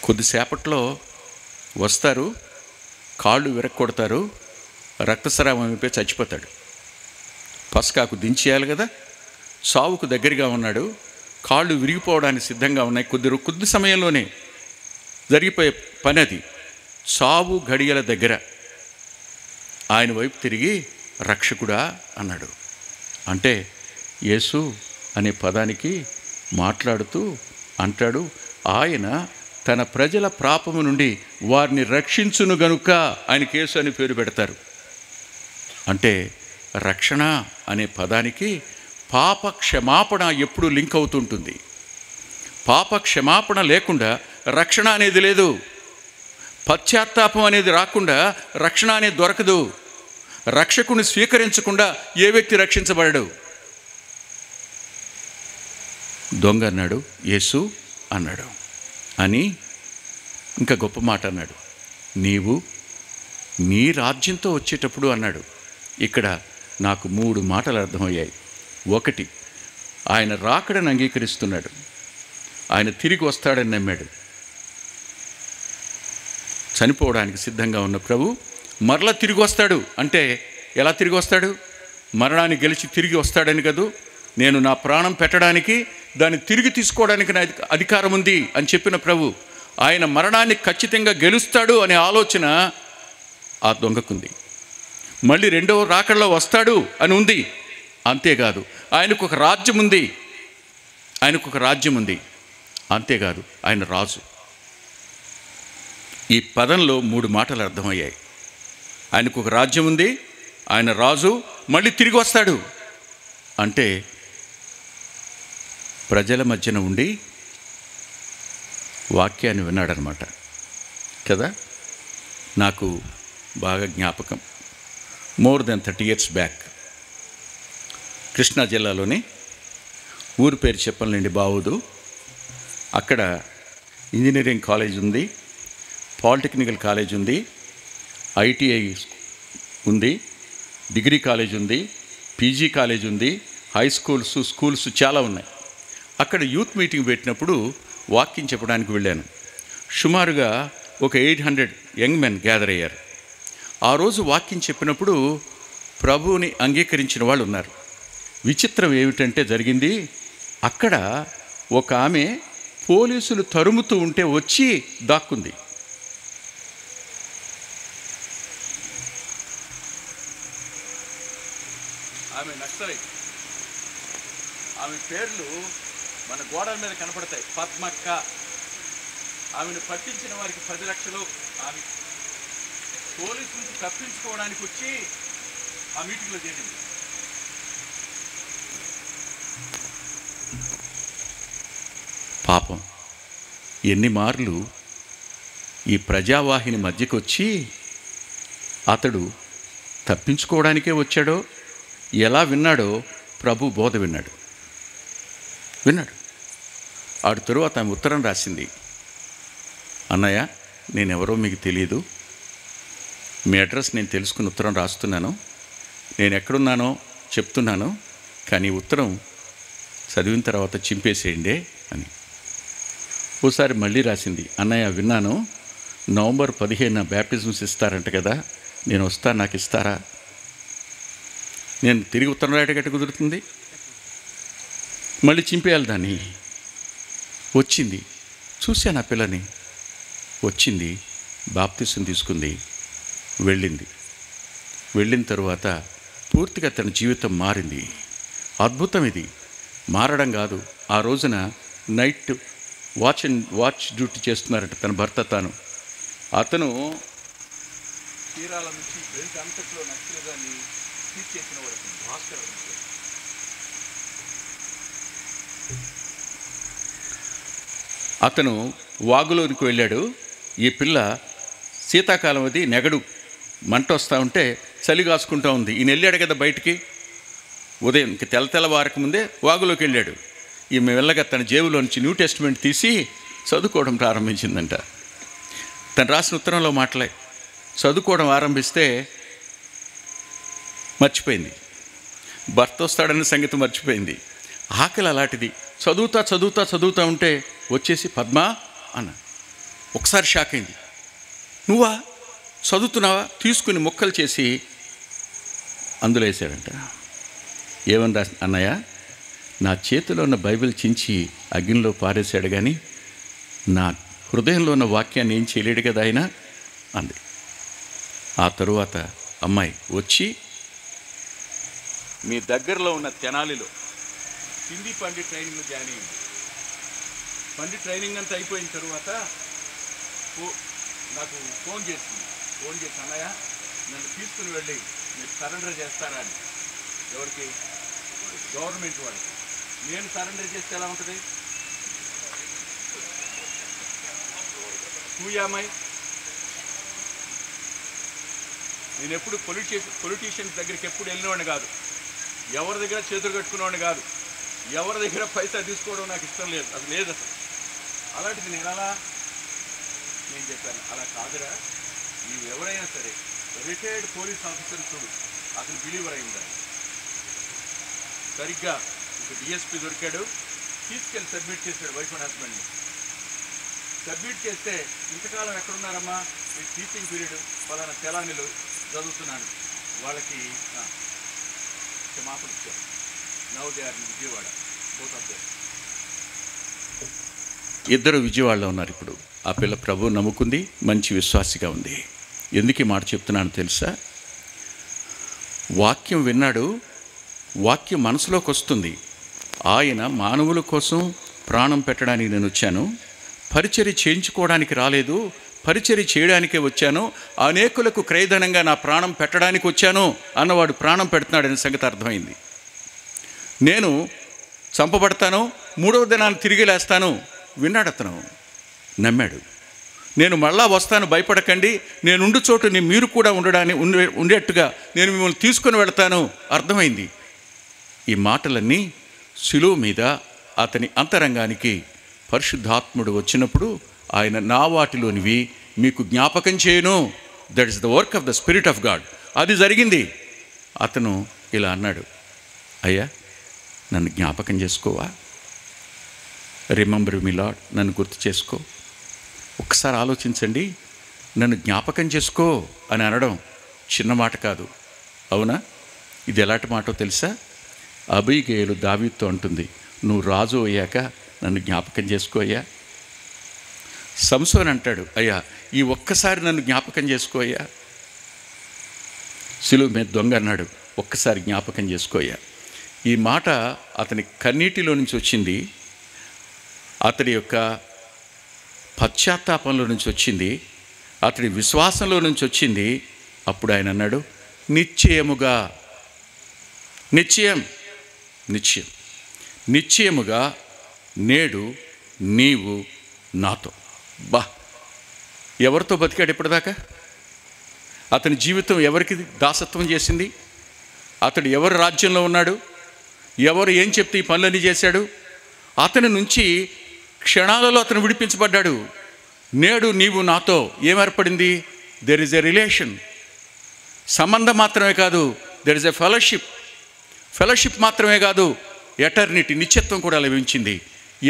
కొద్దిసేపట్లో వస్తారు, కాళ్ళు విరక్కొడతారు, రక్తస్రావం అయిపోయి చచ్చిపోతాడు. పసకాకు దించేయాలి కదా, సావుకు దగ్గరగా ఉన్నాడు, కాళ్ళు విరిగిపోవడానికి సిద్ధంగా ఉన్నాయి. కొద్ది సమయంలోనే జరిగిపోయే పని అది. సావు గడియల దగ్గర ఆయన వైపు తిరిగి రక్షకుడా అన్నాడు. అంటే యేసు అనే పదానికి మాట్లాడుతూ అంటాడు, ఆయన తన ప్రజల పాపము నుండి వారిని రక్షించును గనుక ఆయనకి యేసు అని పేరు పెడతారు. అంటే రక్షణ అనే పదానికి పాప క్షమాపణ ఎప్పుడు లింక్ అవుతుంటుంది. పాప క్షమాపణ లేకుండా రక్షణ అనేది లేదు. పశ్చాత్తాపం అనేది రాకుండా రక్షణ అనేది దొరకదు. రక్షకుని స్వీకరించకుండా ఏ వ్యక్తి రక్షించబడడు. దొంగ అన్నాడు, యేసు అన్నాడు అని ఇంకా గొప్ప మాట అన్నాడు, నీవు నీ రాజ్యంతో వచ్చేటప్పుడు అన్నాడు. ఇక్కడ నాకు 3 మాటలు అర్థమయ్యాయి. ఒకటి, ఆయన రాకడని అంగీకరిస్తున్నాడు, ఆయన తిరిగి వస్తాడని నమ్మాడు. చనిపోవడానికి సిద్ధంగా ఉన్న ప్రభు మరలా తిరిగి వస్తాడు. అంటే ఎలా తిరిగి వస్తాడు? మరణాన్ని గెలిచి తిరిగి వస్తాడని కదూ. నేను నా ప్రాణం పెట్టడానికి, దాన్ని తిరిగి తీసుకోవడానికి నా అధికారం ఉంది అని చెప్పిన ప్రభు ఆయన మరణాన్ని ఖచ్చితంగా గెలుస్తాడు అనే ఆలోచన ఆ దొంగకుంది. మళ్ళీ రెండవ రాకడలో వస్తాడు అని ఉంది. అంతేకాదు ఆయనకు ఒక రాజ్యం ఉంది, అంతేకాదు ఆయన రాజు. ఈ పదంలో 3 మాటలు అర్థమయ్యాయి. ఆయనకు ఒక రాజ్యం ఉంది, ఆయన రాజు, మళ్ళీ తిరిగి వస్తాడు. అంటే ప్రజల మధ్యన ఉండి వాక్యాన్ని విన్నాడనమాట కదా. నాకు బాగా జ్ఞాపకం, more than 30 years back Krishna జిల్లాలోని ఊరి పేరు చెప్పలేండి, బావుదు. అక్కడ ఇంజనీరింగ్ కాలేజ్ ఉంది, పాలిటెక్నికల్ కాలేజ్ ఉంది, ఐటీఐ ఉంది, డిగ్రీ కాలేజ్ ఉంది, పీజీ కాలేజ్ ఉంది, హై స్కూల్స్ చాలా ఉన్నాయి. అక్కడ యూత్ మీటింగ్ పెట్టినప్పుడు వాక్యం చెప్పడానికి వెళ్ళాను. సుమారుగా ఒక 800 యంగ్ మెన్ గ్యాదర్ అయ్యారు. ఆ రోజు వాక్యం చెప్పినప్పుడు ప్రభువుని అంగీకరించిన వాళ్ళు ఉన్నారు. విచిత్రం ఏమిటంటే జరిగింది, అక్కడ ఒక ఆమె పోలీసులు తరుముతూ ఉంటే వచ్చి దాక్కుంది. ఆమె నక్సలైట్. ఆమె పేర్లు మన గోడల మీద కనపడతాయి. పద్మక్క. ఆమెను పట్టించిన వారికి 10 లక్షలు. ఆమె పోలీసులు తప్పించుకోవడానికి వచ్చి ఆ మీటింగ్లో చేరింది. పాపం ఎన్ని మార్లు ఈ ప్రజావాహిని మధ్యకు వచ్చి అతడు తప్పించుకోవడానికే వచ్చాడో, ఎలా విన్నాడో ప్రభు బోధ విన్నాడు. ఆడు తరువాత ఆమె ఉత్తరం రాసింది, అన్నయ్య నేనెవరో మీకు తెలియదు, మీ అడ్రస్ నేను తెలుసుకుని ఉత్తరం రాస్తున్నాను, నేను ఎక్కడున్నానో చెప్తున్నాను, కానీ ఉత్తరం చదివిన తర్వాత చింపేసేయండి అని. ఓసారి మళ్ళీ రాసింది, అన్నయ్య విన్నాను నవంబర్ 15 బ్యాప్టిజమ్స్ ఇస్తారంట కదా, నేను వస్తాను, నాకు ఇస్తారా? నేను తిరిగి ఉత్తరం రాయటం కుదురుతుంది, మళ్ళీ చింపేయాలి దాన్ని. వచ్చింది, చూశాను ఆ పిల్లని, వచ్చింది, బాప్తిసం తీసుకుంది, వెళ్ళిన తరువాత పూర్తిగా తన జీవితం మారింది. అద్భుతం ఇది. మారడం కాదు, ఆ రోజున నైట్ వాచ్ డ్యూటీ చేస్తున్నారట తన భర్త తాను. అతను చీరాల నుంచి బెల్ట్ అంతట్లో నక్సలిజాన్ని తీర్చేసిన వాడు భాస్కర్. అతను వాగులోనికి వెళ్ళాడు. ఈ పిల్ల శీతాకాలం అది నెగడు మంట వస్తూ ఉంటే చలి కాసుకుంటూ ఉంది. ఈయన వెళ్ళాడు కదా బయటికి, ఉదయం ఇంక తెల్లవారక ముందే వాగులోకి వెళ్ళాడు. ఈమె వెళ్ళగా తన జేబులో నుంచి న్యూ టెస్టిమెంట్ తీసి చదువుకోవడం ప్రారంభించిందంట. తను రాసిన ఉత్తరంలో మాటలే. చదువుకోవడం ఆరంభిస్తే మర్చిపోయింది, భర్త వస్తాడన్న సంగతి మర్చిపోయింది. ఆకలి అలాంటిది. చదువుతా ఉంటే వచ్చేసి పద్మా అన్న. ఒకసారి షాక్ అయింది. నువ్వా చదువుతున్నావా? తీసుకుని ముక్కలు చేసి అందులో వేసాడంట. ఏమని రా అన్నయ్య, నా చేతిలో ఉన్న బైబిల్ చించి అగ్నిలో పారేశాడు, కానీ నా హృదయంలో ఉన్న వాక్యాన్ని ఏం చేయలేడు కదా ఆయన అంది. ఆ తరువాత అమ్మాయి వచ్చి మీ దగ్గరలో ఉన్న తెనాలిలో హిందీ పండిట్ ట్రైనింగ్లో జాయిన్ అయింది. పండిట్ ట్రైనింగ్ అంతా అయిపోయిన తర్వాత నాకు ఫోన్ చేసి అన్నయ్య నన్ను తీసుకుని వెళ్ళి మీరు సరెండర్ చేస్తారా అని. ఎవరికి? గవర్నమెంట్ వాళ్ళకి. నేను సరెండర్ చేస్తే ఎలా ఉంటుంది? చూయామాయి నేను ఎప్పుడు పొలిటీషియన్స్ దగ్గరికి ఎప్పుడు వెళ్ళినవాడిని కాదు, ఎవరి దగ్గర చేతులు కట్టుకునేవాడిని కాదు, ఎవరి దగ్గర పైసా తీసుకోవడం నాకు ఇష్టం లేదు, అది లేదు అసలు. అలాంటిది నేను చెప్పాను, అలా కాదురా, నీవు ఎవరైనా సరే రిటైర్డ్ పోలీస్ ఆఫీసర్ చూడు, అతను బిలీవర్ అయిందని. సరిగ్గా ఒక డిఎస్పీ దొరికాడు, తీసుకెళ్ళి సబ్మిట్ చేశాడు వైఫ్ అండ్ హస్బెండ్ని. సబ్మిట్ చేస్తే ఇంతకాలం ఎక్కడున్నారమ్మా, మీరు టీచింగ్ పీరియడ్ పలానా తెలంగాణలో చదువుతున్నాను, వాళ్ళకి క్షమాపణ ఇచ్చారు. Now they are in Vijayawada, both of their. ఇద్దరు విజయవాడలో ఉన్నారు ఇప్పుడు. ఆ పిల్ల ప్రభు నమ్ముకుంది, మంచి విశ్వాసిగా ఉంది. ఎందుకు ఈ మాట చెప్తున్నాను తెలుసా? వాక్యం విన్నాడు, వాక్యం మనసులోకి వస్తుంది. ఆయన మానవుల కోసం ప్రాణం పెట్టడానికి నేను వచ్చాను, పరిచర్య చేయించుకోవడానికి రాలేదు, పరిచర్య చేయడానికే వచ్చాను, అనేకులకు క్రయధనంగా నా ప్రాణం పెట్టడానికి వచ్చాను అన్నవాడు ప్రాణం పెడుతున్నాడనే సంగతి అర్థమైంది. నేను చంపబడతాను, 3వ దినాన్ని తిరిగి లేస్తాను విన్నాడు అతను, నమ్మాడు. నేను మళ్ళా వస్తాను, భయపడకండి, నేనుండు చోటు మీరు కూడా ఉండేట్టుగా నేను మిమ్మల్ని తీసుకొని వెళతాను అర్థమైంది. ఈ మాటలన్నీ శిలువ మీద అతని అంతరంగానికి పరిశుద్ధాత్ముడు వచ్చినప్పుడు ఆయన నా వాటిలోనివి మీకు జ్ఞాపకం చేయను, that is the work of the spirit of God. అది జరిగింది. అతను ఇలా అన్నాడు, అయ్యా నన్ను జ్ఞాపకం చేసుకోవా, రిమెంబర్ మీ లార్డ్, నన్ను గుర్తు చేసుకో. ఒక్కసారి ఆలోచించండి, నన్ను జ్ఞాపకం చేసుకో అని అనడం చిన్న మాట కాదు, అవునా? ఇది ఎలాంటి మాటో తెలుసా? అబీగయలు దావీదుతో అంటుంది, నువ్వు రాజు అయ్యాక నన్ను జ్ఞాపకం చేసుకో అయ్యా. సంసోన్ అంటాడు, అయ్యా ఈ ఒక్కసారి నన్ను జ్ఞాపకం చేసుకో అయ్యా. సిలువ మీద దొంగ అన్నాడు, ఒక్కసారి జ్ఞాపకం చేసుకో అయ్యా. ఈ మాట అతని కన్నీటిలో నుంచి వచ్చింది, అతడి యొక్క పశ్చాత్తాపంలో నుంచి వచ్చింది, అతడి విశ్వాసంలో నుంచి వచ్చింది. అప్పుడు ఆయన అన్నాడు, నిశ్చయముగా, నిశ్చయముగా నేడు నీవు నాతో. ఎవరితో బతికాడు ఇప్పటిదాకా? అతని జీవితం ఎవరికి దాసత్వం చేసింది? అతడు ఎవరి రాజ్యంలో ఉన్నాడు? ఎవరు ఏం చెప్తే ఈ పనులన్నీ చేశాడు? అతని నుంచి క్షణాలలో అతను విడిపించబడ్డాడు. నేడు నీవు నాతో ఏమేర్పడింది? There is a relation. సంబంధం మాత్రమే కాదు, దెర్ ఇస్ ఎ ఫెలోషిప్ మాత్రమే కాదు, ఎటర్నిటీ, నిత్యత్వం కూడా లభించింది.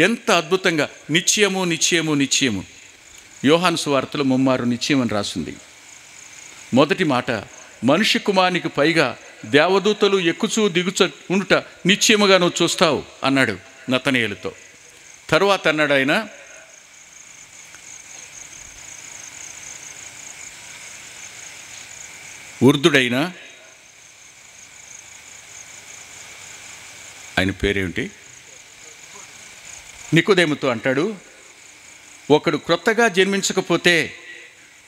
ఎంత అద్భుతంగా! నిశ్చయము. యోహాను సువార్తలో 3 నిశ్చయం అని రాసింది. మొదటి మాట, మనిషి కుమారునికి పైగా దేవదూతలు ఎక్కుచూ దిగుచూ ఉండుట నిశ్చయముగా నువ్వు చూస్తావు అన్నాడు నతనయేలుతో. తరువాత అన్నాడు ఆయన, వృద్ధుడైన ఆయన పేరేమిటి, నికోదేముతో అంటాడు, ఒకడు క్రొత్తగా జన్మించకపోతే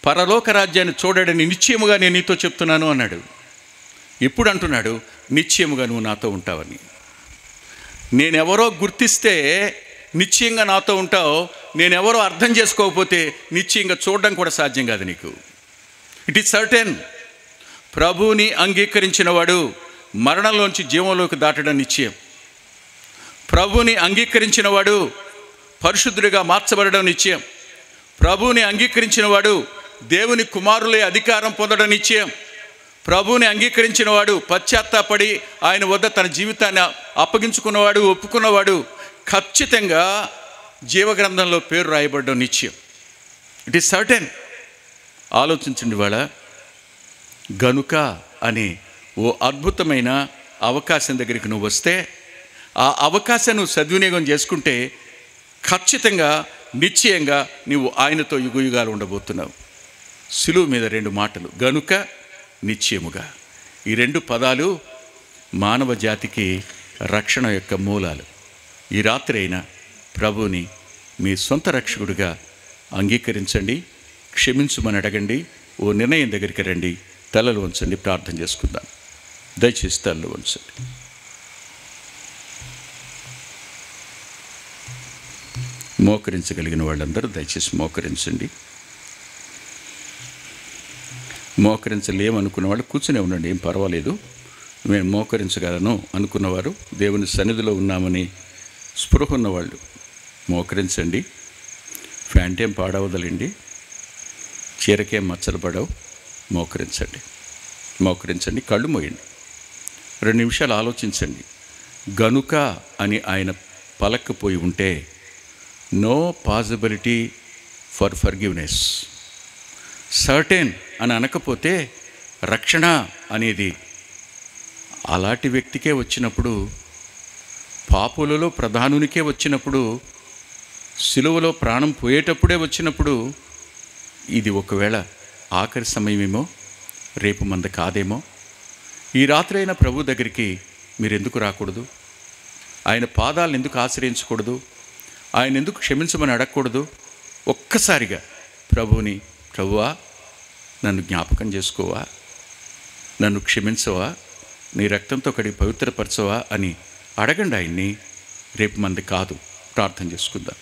పరలోక రాజ్యాన్ని చూడడని నిశ్చయముగా నేను నీతో చెప్తున్నాను అన్నాడు. ఎప్పుడు అంటున్నాడు? నిశ్చయముగా నువ్వు నాతో ఉంటావని. నేనెవరో గుర్తిస్తే నిశ్చయంగా నాతో ఉంటావు. నేనెవరో అర్థం చేసుకోకపోతే నిశ్చయంగా చూడడం కూడా సాధ్యం కాదు నీకు. It is certain. ప్రభువుని అంగీకరించిన వాడు మరణంలోంచి జీవంలోకి దాటడం నిశ్చయం. ప్రభువుని అంగీకరించిన వాడు పరిశుద్ధుడిగా మార్చబడడం నిశ్చయం. ప్రభువుని అంగీకరించిన వాడు దేవుని కుమారులే అధికారం పొందడం నిశ్చయం. ప్రభువుని అంగీకరించిన వాడు పశ్చాత్తాపడి ఆయన వద్ద తన జీవితాన్ని అప్పగించుకున్నవాడు, ఒప్పుకున్నవాడు ఖచ్చితంగా జీవగ్రంథంలో పేరు రాయబడడం నిశ్చయం. It is certain. ఆలోచించండి. వాళ్ళ గనుక అనే ఓ అద్భుతమైన అవకాశం దగ్గరికి నువ్వు వస్తే, ఆ అవకాశం నువ్వు సద్వినియోగం చేసుకుంటే ఖచ్చితంగా నిశ్చయంగా నువ్వు ఆయనతో యుగయుగాలు ఉండబోతున్నావు. సిలువ మీద 2 మాటలు, గనుక, నిశ్చయముగా. ఈ 2 పదాలు మానవ జాతికి రక్షణ యొక్క మూలాలు. ఈ రాత్రి అయినా ప్రభువుని మీ సొంత రక్షకుడిగా అంగీకరించండి, క్షమించమని అడగండి. ఓ నిర్ణయం దగ్గరికి రండి. తలలు వంచండి, ప్రార్థన చేసుకుందాం. దయచేసి తలలు వంచండి. మోకరించగలిగిన వాళ్ళందరూ దయచేసి మోకరించండి. మోకరించలేమనుకున్న వాళ్ళు కూర్చునే ఉండండి, ఏం పర్వాలేదు. మేము మోకరించగలను అనుకున్నవారు, దేవుని సన్నిధిలో ఉన్నామని స్పృహ ఉన్నవాళ్ళు మోకరించండి. ఫ్యాంటేం పాడవదలండి, చీరకేం మచ్చలు పడవు. మోకరించండి, మోకరించండి. కళ్ళు మోయండి. 2 నిమిషాలు ఆలోచించండి. గనుక అని ఆయన పలకపోయి ఉంటే no possibility for forgiveness. Certain అని అనకపోతే రక్షణ అనేది అలాంటి వ్యక్తికే వచ్చినప్పుడు, పాపులలో ప్రధానునికే వచ్చినప్పుడు, సిలువలో ప్రాణం పోయేటప్పుడే వచ్చినప్పుడు, ఇది ఒకవేళ ఆఖరి సమయమేమో, రేపు మంద కాదేమో. ఈ రాత్రి అయినా ప్రభు దగ్గరికి మీరు ఎందుకు రాకూడదు? ఆయన పాదాలను ఎందుకు ఆశ్రయించకూడదు? ఆయన ఎందుకు క్షమించమని అడగకూడదు? ఒక్కసారిగా ప్రభువుని, ప్రభువా నన్ను జ్ఞాపకం చేసుకోవా, నన్ను క్షమించవా, నీ రక్తంతో కడిగి పవిత్రపరచవా అని అడగండి ఆయన్ని. రేపు మంది కాదు. ప్రార్థన చేసుకుందాం.